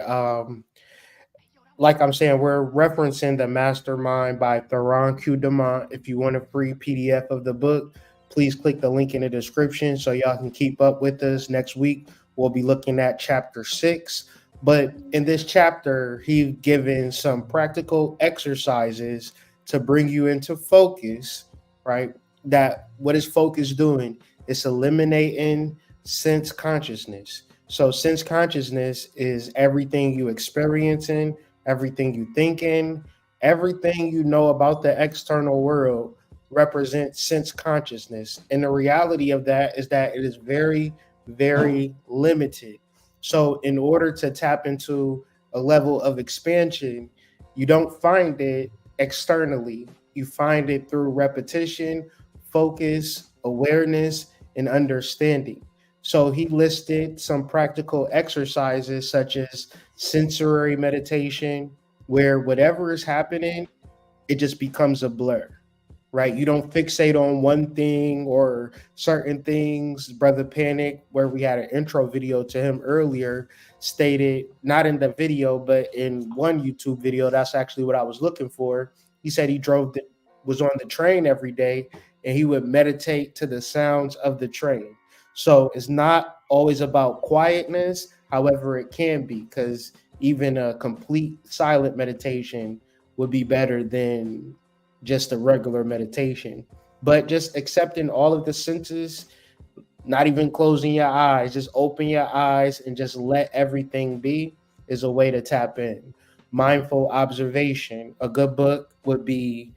like I'm saying, we're referencing The Mastermind by Theron Q. Demont. If you want a free PDF of the book, please click the link in the description so y'all can keep up with us. Next week, we'll be looking at chapter 6. But in this chapter, he's given some practical exercises to bring you into focus, right? That what is focus doing? It's eliminating sense consciousness. So sense consciousness is everything you experiencing, everything you thinking, everything you know about the external world represents sense consciousness. And the reality of that is that it is very, very limited. So in order to tap into a level of expansion, you don't find it externally. You find it through repetition, focus, awareness, and understanding. So he listed some practical exercises such as sensory meditation, where whatever is happening, it just becomes a blur, right? You don't fixate on one thing or certain things. Brother Panic, where we had an intro video to him earlier, stated, not in the video, but in one YouTube video, that's actually what I was looking for. He said he was on the train every day and he would meditate to the sounds of the train. So it's not always about quietness. However, it can be, because even a complete silent meditation would be better than just a regular meditation. But just accepting all of the senses, not even closing your eyes, just open your eyes and just let everything be, is a way to tap in. Mindful observation. A good book would be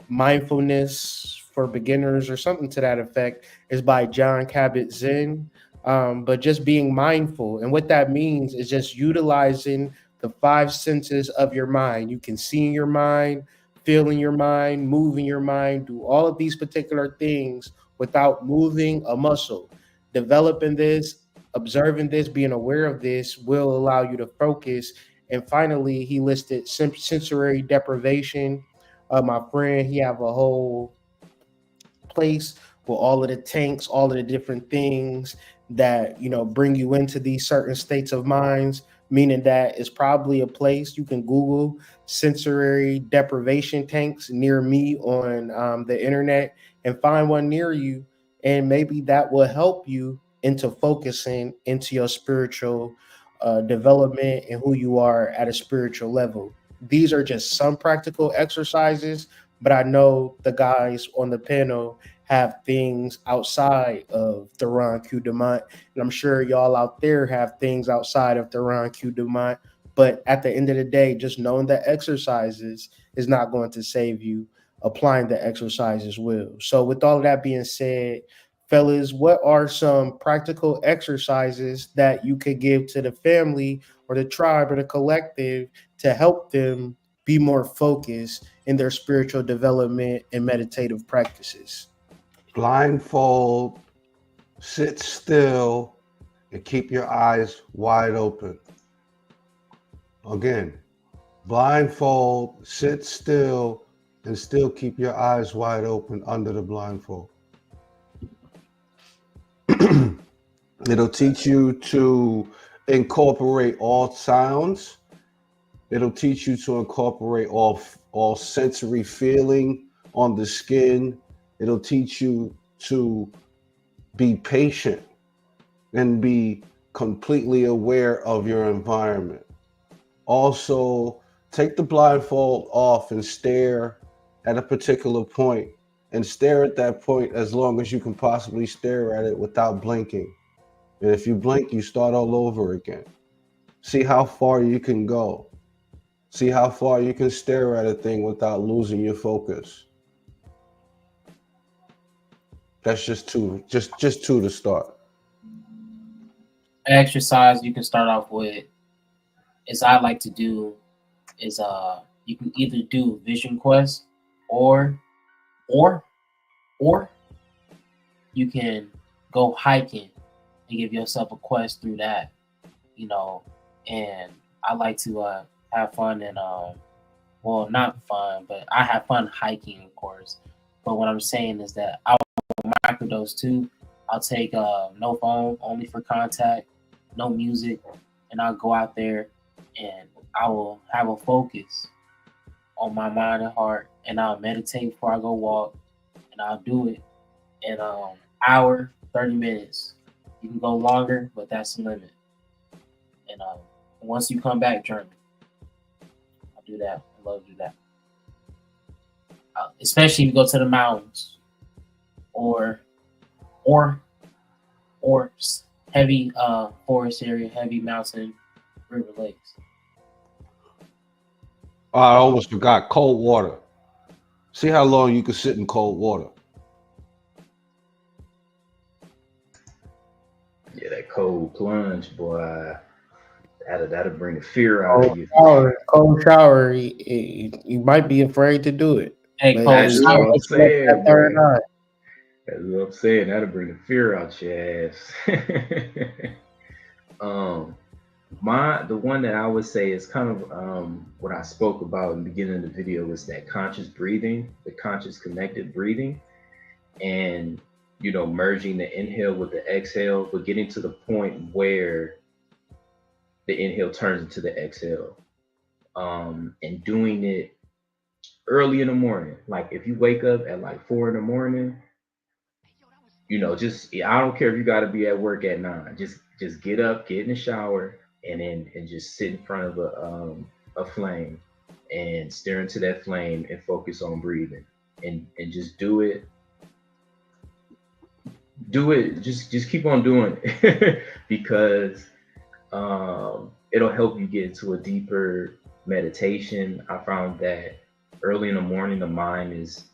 Mindfulness for Beginners or something to that effect, is by Jon Kabat-Zinn. But just being mindful, and what that means is just utilizing the 5 senses of your mind. You can see in your mind, feel in your mind, move in your mind, do all of these particular things without moving a muscle. Developing this, observing this, being aware of this will allow you to focus. And finally, he listed sensory deprivation. My friend, he have a whole place with all of the tanks, all of the different things that, bring you into these certain states of minds, meaning that it's probably a place you can Google sensory deprivation tanks near me on the internet and find one near you and maybe that will help you into focusing into your spiritual development and who you are at a spiritual level. These are just some practical exercises, but I know the guys on the panel have things outside of Theron Q Demont, and I'm sure y'all out there have things outside of Theron Q Demont. But at the end of the day, just knowing that exercises is not going to save you. Applying the exercises will. So, with all of that being said, fellas, what are some practical exercises that you could give to the family or the tribe or the collective to help them be more focused in their spiritual development and meditative practices? Blindfold, sit still, and keep your eyes wide open. Again, blindfold, sit still, and still keep your eyes wide open under the blindfold. It'll teach you to incorporate all sounds. It'll teach you to incorporate all sensory feeling on the skin. It'll teach you to be patient and be completely aware of your environment. Also, take the blindfold off and stare at a particular point, and stare at that point as long as you can possibly stare at it without blinking. And if you blink, you start all over again. See how far you can go. See how far you can stare at a thing without losing your focus. That's just two to start. An exercise you can start off with, as I like to do, is you can either do Vision Quest or you can go hiking and give yourself a quest through that, you know. And I like to have fun and well, not fun, but I have fun hiking, of course. But what I'm saying is that I'll microdose too. I'll take no phone, only for contact, no music, and I'll go out there and I will have a focus on my mind and heart, and I'll meditate before I go walk, and I'll do it in hour, 30 minutes. You can go longer, but that's the limit. And once you come back, journal. I'll do that. I love to do that. Especially if you go to the mountains or heavy forest area, heavy mountain, river, lakes. I almost forgot cold water. See how long you can sit in cold water. Yeah, that cold plunge, boy. That'll bring the fear out of you. Cold shower. You might be afraid to do it. Hey, But cold That's you what shower. I'm saying. that third Man. eye. That's what I'm saying. That'll bring the fear out your ass. The one that I would say is kind of what I spoke about in the beginning of the video was that conscious breathing, the conscious connected breathing, and merging the inhale with the exhale, but getting to the point where the inhale turns into the exhale, and doing it early in the morning. Like if you wake up at like 4 in the morning, I don't care if you got to be at work at 9. Just get up, get in the shower, and just sit in front of a flame and stare into that flame and focus on breathing and just do it. Just keep on doing it because it'll help you get into a deeper meditation. I found that early in the morning, the mind is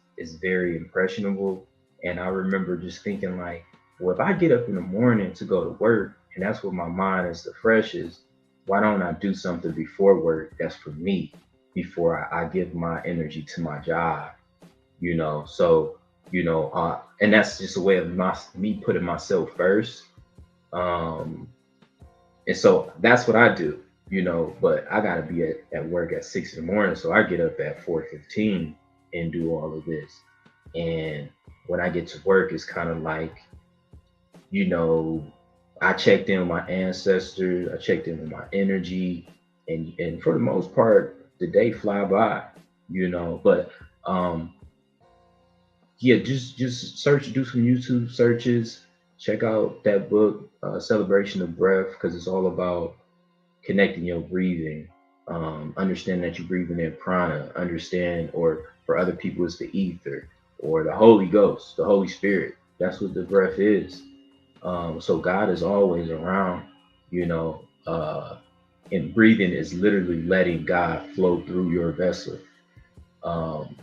very impressionable. And I remember just thinking like, well, if I get up in the morning to go to work and that's what my mind is the freshest, why don't I do something before work that's for me before I give my energy to my job, So, and that's just a way of me putting myself first. And so that's what I do, but I got to be at work at 6 in the morning. So I get up at 4:15 and do all of this. And when I get to work, it's kind of like, I checked in with my ancestors, I checked in with my energy, and for the most part, the day fly by, but yeah, just search, do some YouTube searches, check out that book, Celebration of Breath, because it's all about connecting your breathing. Understand that you're breathing in prana. Understand, or for other people, it's the ether or the Holy Ghost, the Holy Spirit. That's what the breath is. So God is always around, you know, and breathing is literally letting God flow through your vessel. Um,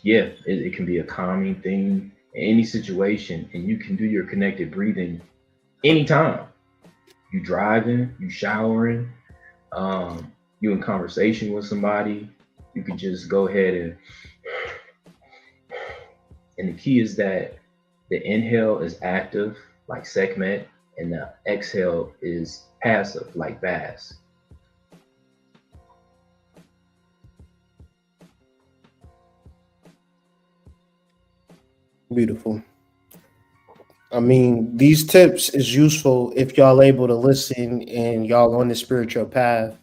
yeah, it can be a calming thing in any situation, and you can do your connected breathing anytime. You driving, you showering, you in conversation with somebody. You can just go ahead and the key is that the inhale is active, like Sekhmet, and the exhale is passive, like Bass. Beautiful. I mean, these tips is useful if y'all able to listen and y'all on the spiritual path.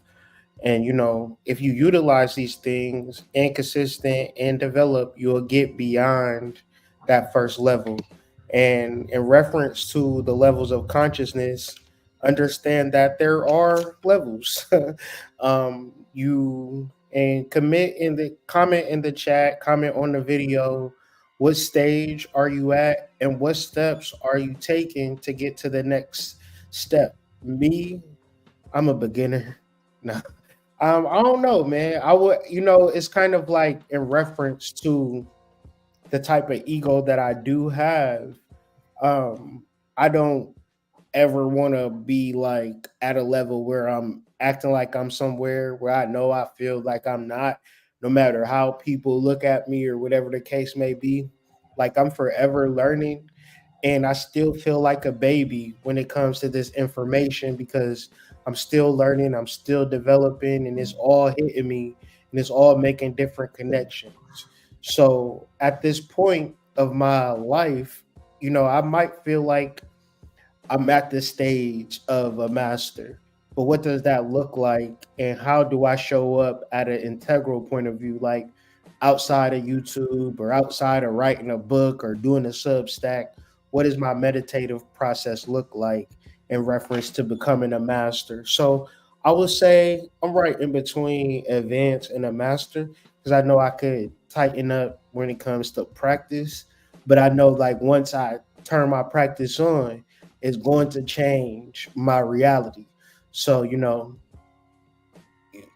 And you know, if you utilize these things and consistent and develop, you'll get beyond that first level. And in reference to the levels of consciousness, understand that there are levels. You and commit in the comment in the chat, comment on the video. What stage are you at, and what steps are you taking to get to the next step? Me, I'm a beginner. No. I don't know, man. I would, you know, it's kind of like in reference to the type of ego that I do have. I don't ever want to be like at a level where I'm acting like I'm somewhere where I know I feel like I'm not, no matter how people look at me or whatever the case may be. Like I'm forever learning, and I still feel like a baby when it comes to this information because I'm still learning, I'm still developing, and it's all hitting me and it's all making different connections. So at this point of my life, you know, I might feel like I'm at the stage of a master. But what does that look like? And how do I show up at an integral point of view, like outside of YouTube or outside of writing a book or doing a Substack? What does my meditative process look like in reference to becoming a master? So I would say I'm right in between advanced and a master because I know I could tighten up when it comes to practice. But I know like once I turn my practice on, it's going to change my reality. So, you know,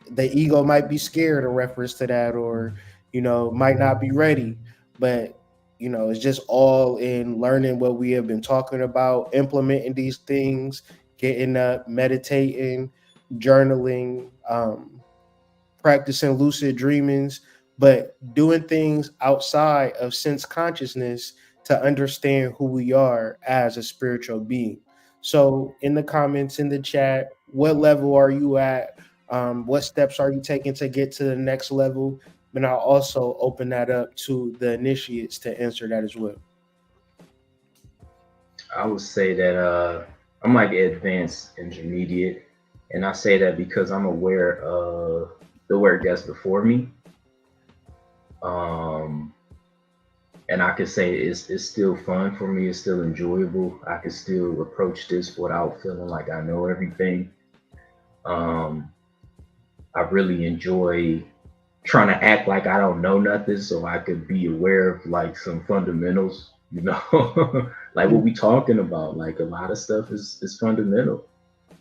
the ego might be scared in reference to that, or, you know, might not be ready. But, you know, it's just all in learning what we have been talking about, implementing these things, getting up, meditating, journaling, practicing lucid dreamings, but doing things outside of sense consciousness to understand who we are as a spiritual being. So, in the comments in the chat, what level are you at? What steps are you taking to get to the next level? And I'll also open that up to the initiates to answer that as well. I would say that I'm like advanced intermediate, and I say that because I'm aware of the work that's before me. And I could say it's still fun for me. It's still enjoyable. I can still approach this without feeling like I know everything. I really enjoy trying to act like I don't know nothing so I could be aware of like some fundamentals, you know, like what we talking about. Like a lot of stuff is fundamental,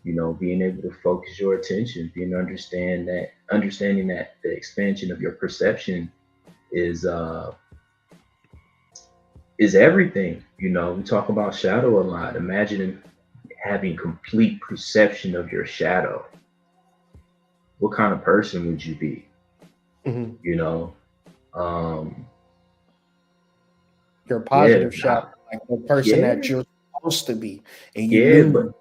you know, being able to focus your attention, understanding that the expansion of your perception is everything. You know, we talk about shadow a lot. Imagine having complete perception of your shadow. What kind of person would you be? Mm-hmm. You know, your positive shadow, like the person that you're supposed to be, and you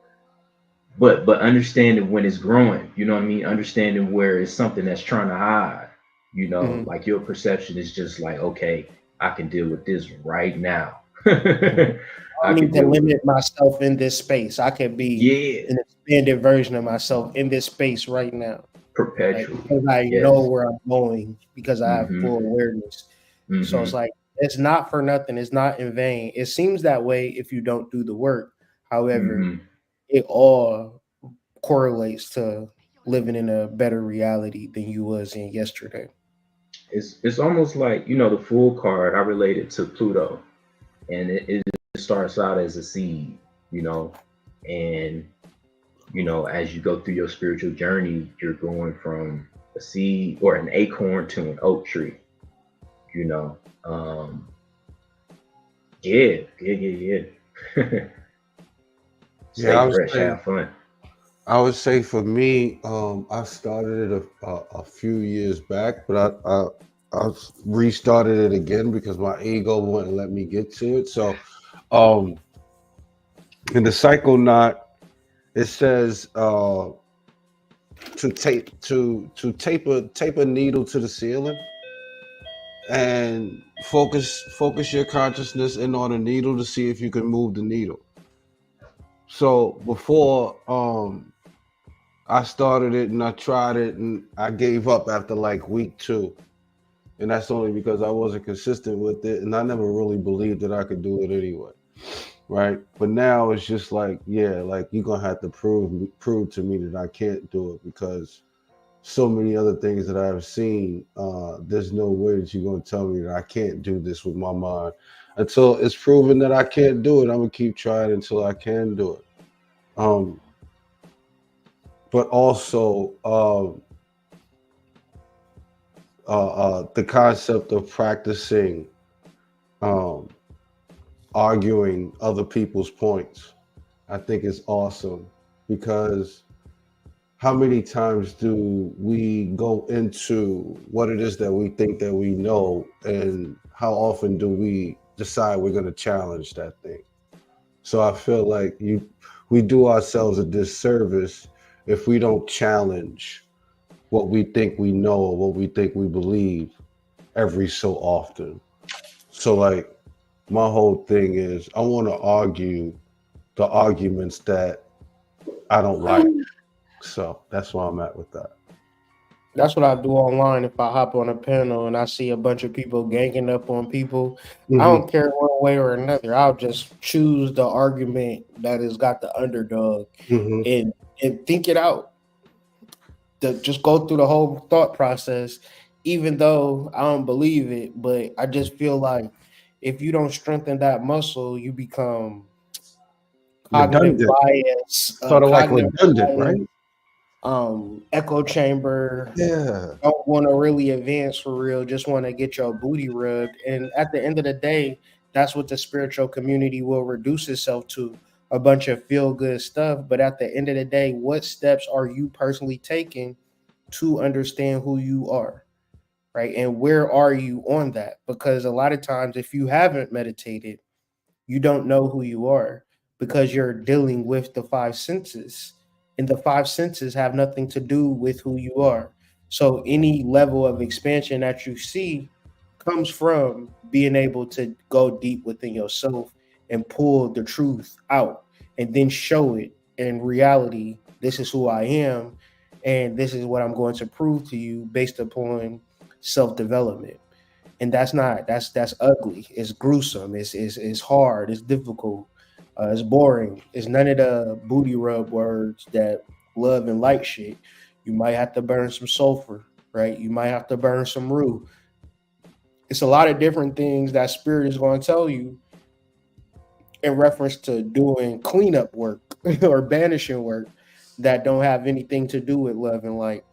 but understanding when it's growing. You know what I mean? Understanding where it's something that's trying to hide. You know, like your perception is just like, okay, I can deal with this right now. I need to limit myself in this space. I can be an expanded version of myself in this space right now. Perpetually. Like, because I know where I'm going, because I have full awareness. So it's like It's not for nothing. It's not in vain. It seems that way if you don't do the work. However, Hmm. it all correlates to living in a better reality than you was in yesterday. It's almost like, you know, the Fool card. I relate it to Pluto, and it starts out as a seed, you know, and you know, as you go through your spiritual journey, you're going from a seed or an acorn to an oak tree, you know. Yeah, yeah. Yeah, Stay fresh, have fun. I would say for me, I started it a few years back, but I restarted it again because my ego wouldn't let me get to it. So, um, in the cycle knot, it says to tape a needle to the ceiling and focus your consciousness in on the needle to see if you can move the needle. So before I started it and I tried it and I gave up after like week 2. And that's only because I wasn't consistent with it and I never really believed that I could do it anyway. Right. But now it's just like, yeah, like you're gonna have to prove to me that I can't do it because so many other things that I've seen, there's no way that you're gonna tell me that I can't do this with my mind. Until it's proven that I can't do it, I'm gonna keep trying until I can do it. But also the concept of practicing arguing other people's points, I think is awesome because how many times do we go into what it is that we think that we know, and how often do we decide we're going to challenge that thing? So I feel like we do ourselves a disservice if we don't challenge what we think we know or what we think we believe every so often. So like my whole thing is I want to argue the arguments that I don't like. So that's where I'm at with that. That's what I do online. If I hop on a panel and I see a bunch of people ganging up on people, I don't care one way or another. I'll just choose the argument that has got the underdog and think it out. Just go through the whole thought process, even though I don't believe it. But I just feel like if you don't strengthen that muscle, you become cognitive Redundant. bias, Sort of like redundant, right? Echo chamber. Yeah. Don't want to really advance for real. Just want to get your booty rubbed. And at the end of the day, that's what the spiritual community will reduce itself to, a bunch of feel good stuff. But at the end of the day, what steps are you personally taking to understand who you are? Right. And where are you on that? Because a lot of times, if you haven't meditated, you don't know who you are because you're dealing with the 5 senses. And the 5 senses have nothing to do with who you are. So any level of expansion that you see comes from being able to go deep within yourself and pull the truth out and then show it in reality. This is who I am, and this is what I'm going to prove to you based upon self-development. And that's ugly. It's gruesome. It's hard. It's difficult. It's boring. It's none of the booty rub words that love and light shit. You might have to burn some sulfur, right? You might have to burn some rue. It's a lot of different things that spirit is going to tell you in reference to doing cleanup work or banishing work that don't have anything to do with love and light.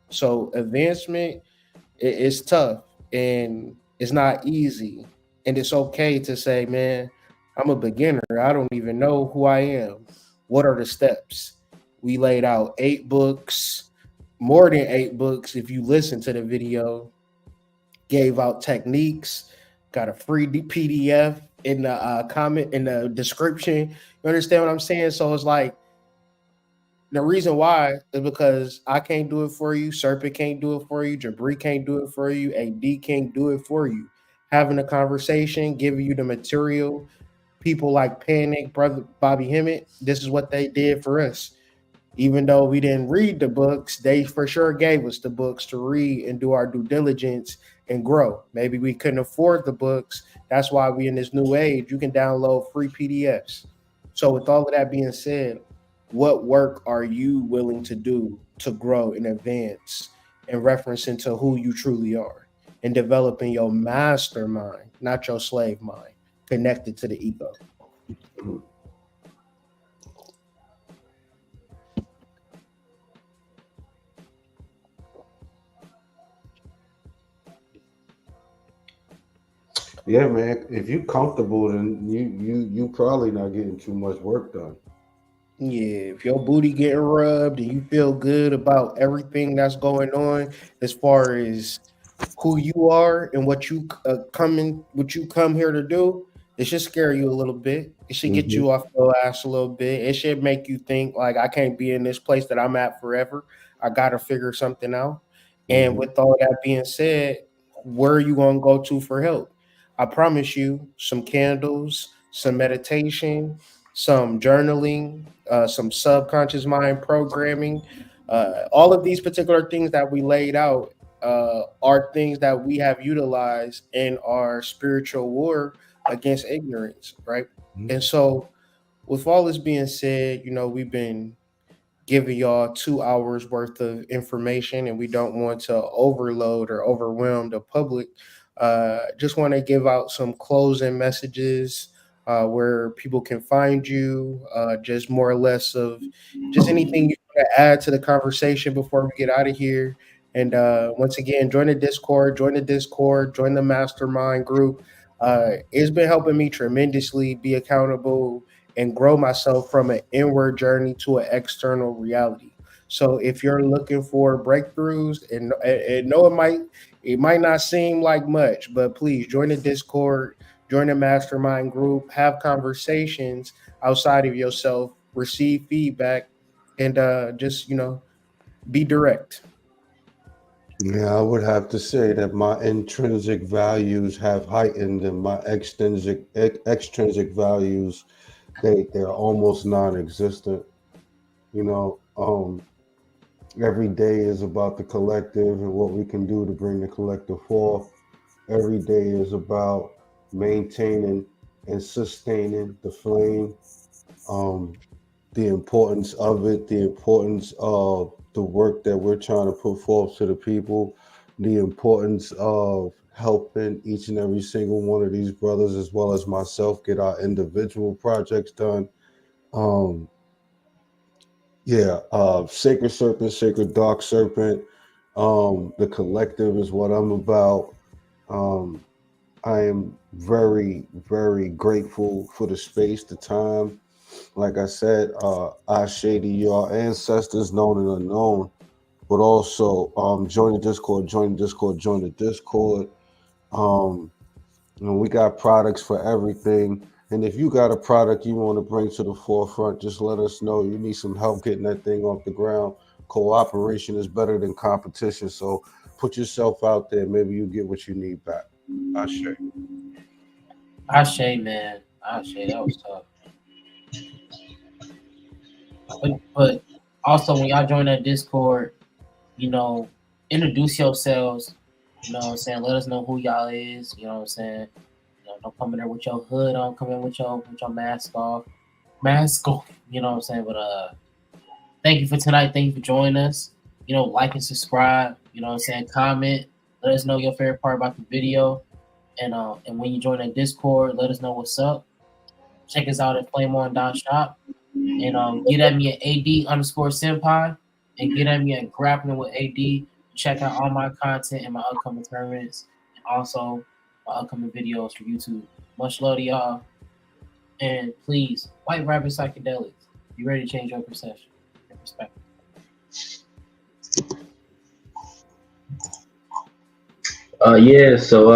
So advancement is tough and it's not easy. And it's okay to say, man, I'm a beginner. I don't even know who I am. What are the steps? We laid out 8 books, more than 8 books if you listen to the video. Gave out techniques, got a free PDF in the comment in the description. You understand what I'm saying? So it's like the reason why is because I can't do it for you, Serpent can't do it for you, Jabri can't do it for you, AD can't do it for you. Having a conversation, giving you the material. People like Panic, Brother Bobby Hemmett, this is what they did for us. Even though we didn't read the books, they for sure gave us the books to read and do our due diligence and grow. Maybe we couldn't afford the books. That's why we in this new age, you can download free PDFs. So with all of that being said, what work are you willing to do to grow and advance in reference into who you truly are and developing your mastermind, not your slave mind, connected to the ego? Yeah, man. If you comfortable, then you probably not getting too much work done. Yeah, if your booty getting rubbed and you feel good about everything that's going on as far as who you are and what you come here to do, it should scare you a little bit. It should get Hmm. you off your ass a little bit. It should make you think like I can't be in this place that I'm at forever. I gotta figure something out. And Hmm. with all that being said, where are you gonna go to for help? I promise you some candles, some meditation, some journaling, some subconscious mind programming. All of these particular things that we laid out are things that we have utilized in our spiritual war against ignorance, right? And so, with all this being said, we've been giving y'all 2 hours worth of information, and we don't want to overload or overwhelm the public. Just want to give out some closing messages where people can find you, just more or less of just anything you want to add to the conversation before we get out of here. And once again, join the Discord, join the mastermind group. It's been helping me tremendously be accountable and grow myself from an inward journey to an external reality. So if you're looking for breakthroughs, and know it might not seem like much, but please join the Discord, join the mastermind group, have conversations outside of yourself, receive feedback, and just be direct. Yeah, I would have to say that my intrinsic values have heightened, and my extrinsic values they're almost non-existent. You know, every day is about the collective and what we can do to bring the collective forth. Every day is about maintaining and sustaining the flame. Um, the importance of it, the importance of the work that we're trying to put forth to the people, the importance of helping each and every single one of these brothers as well as myself get our individual projects done. Um, yeah, Sacred Serpent, Sacred Dark Serpent. The collective is what I'm about. Um, I am very, very grateful for the space, the time. Like I said, Ashe to your ancestors, known and unknown, but also join the Discord, join the Discord, join the Discord. Um, we got products for everything. And if you got a product you want to bring to the forefront, just let us know. You need some help getting that thing off the ground. Cooperation is better than competition. So put yourself out there. Maybe you get what you need back. Ashe. Ashe, man. Ashe, that was tough. But also, when y'all join that Discord, introduce yourselves. You know what I'm saying? Let us know who y'all is. You know what I'm saying? Don't come in there with your hood on. Come in with your mask off. Mask off. You know what I'm saying? But thank you for tonight. Thank you for joining us. Like and subscribe. You know what I'm saying? Comment. Let us know your favorite part about the video. And when you join that Discord, let us know what's up. Check us out at flameon.shop. And get at me at AD_senpai. And get at me at Grappling with AD. Check out all my content and my upcoming tournaments. And also my upcoming videos for YouTube. Much love to y'all. And please, White Rabbit Psychedelics. You ready to change your perception and perspective? So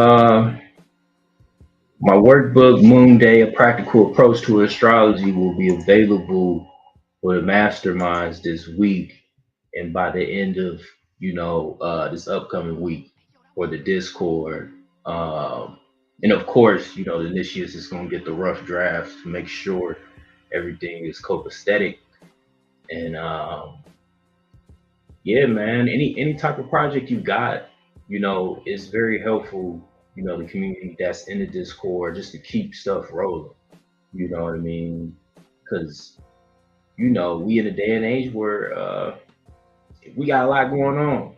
my workbook, Moon Day, A Practical Approach to Astrology, will be available for the masterminds this week. And by the end of, this upcoming week for the Discord. And of course, the initiates is going to get the rough drafts to make sure everything is copacetic. And yeah, man, any type of project you got, it's very helpful, the community that's in the Discord just to keep stuff rolling. You know what I mean? Because, we in a day and age where we got a lot going on,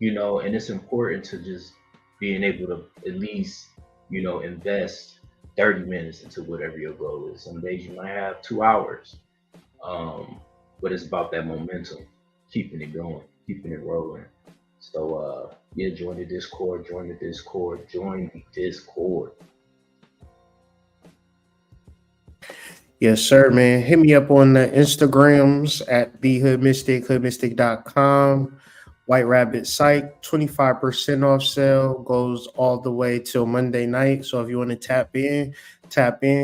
and it's important to just being able to at least, invest 30 minutes into whatever your goal is. Some days you might have 2 hours, but it's about that momentum, keeping it going, keeping it rolling. So, join the Discord, join the Discord, join the Discord. Yes, sir, man. Hit me up on the Instagrams at the Hood Mystic, hoodmystic.com. White Rabbit site, 25% off sale, goes all the way till Monday night. So if you want to tap in.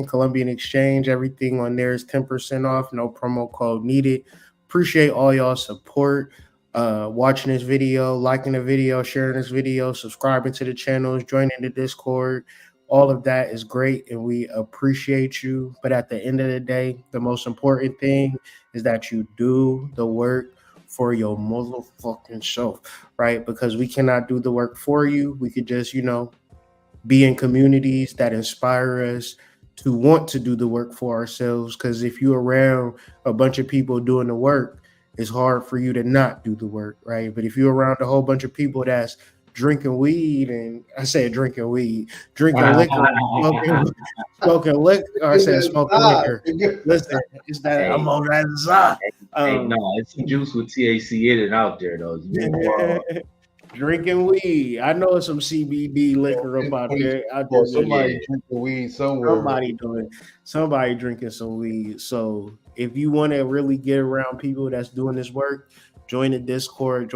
Columbian Exchange, everything on there is 10% off. No promo code needed. Appreciate all y'all support. Watching this video, liking the video, sharing this video, subscribing to the channels, joining the Discord. All of that is great, and we appreciate you. But at the end of the day, the most important thing is that you do the work for your motherfucking self, right? Because we cannot do the work for you. We could just, be in communities that inspire us to want to do the work for ourselves. Because if you're around a bunch of people doing the work, it's hard for you to not do the work, right? But if you're around a whole bunch of people that's drinking weed, and I said drinking weed, drinking liquor, smoking liquor, or I said smoking liquor. Listen, it's that I'm on that side. It's some juice with THC in it out there, though. Drinking weed. I know some CBD liquor about there. Somebody drinking weed somewhere. Somebody drinking some weed. So if you want to really get around people that's doing this work, join the Discord.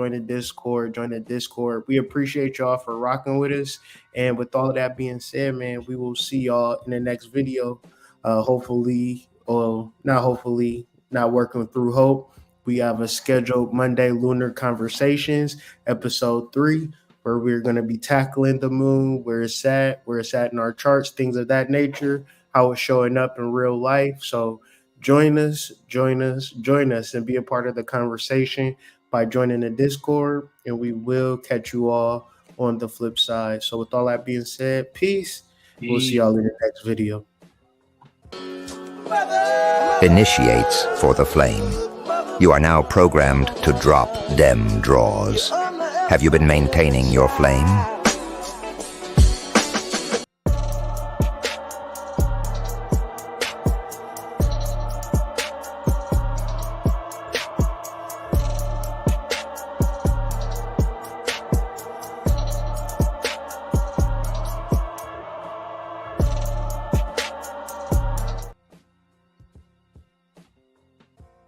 We appreciate y'all for rocking with us. And with all of that being said, man, we will see y'all in the next video. Hopefully, or not hopefully, not working through hope. We have a scheduled Monday Lunar Conversations, episode 3, where we're going to be tackling the moon, where it's at in our charts, things of that nature, how it's showing up in real life. So join us, and be a part of the conversation by joining the Discord, and we will catch you all on the flip side. So with all that being said, peace. We'll see y'all in the next video. Initiates for the flame. You are now programmed to drop dem draws. Have you been maintaining your flame?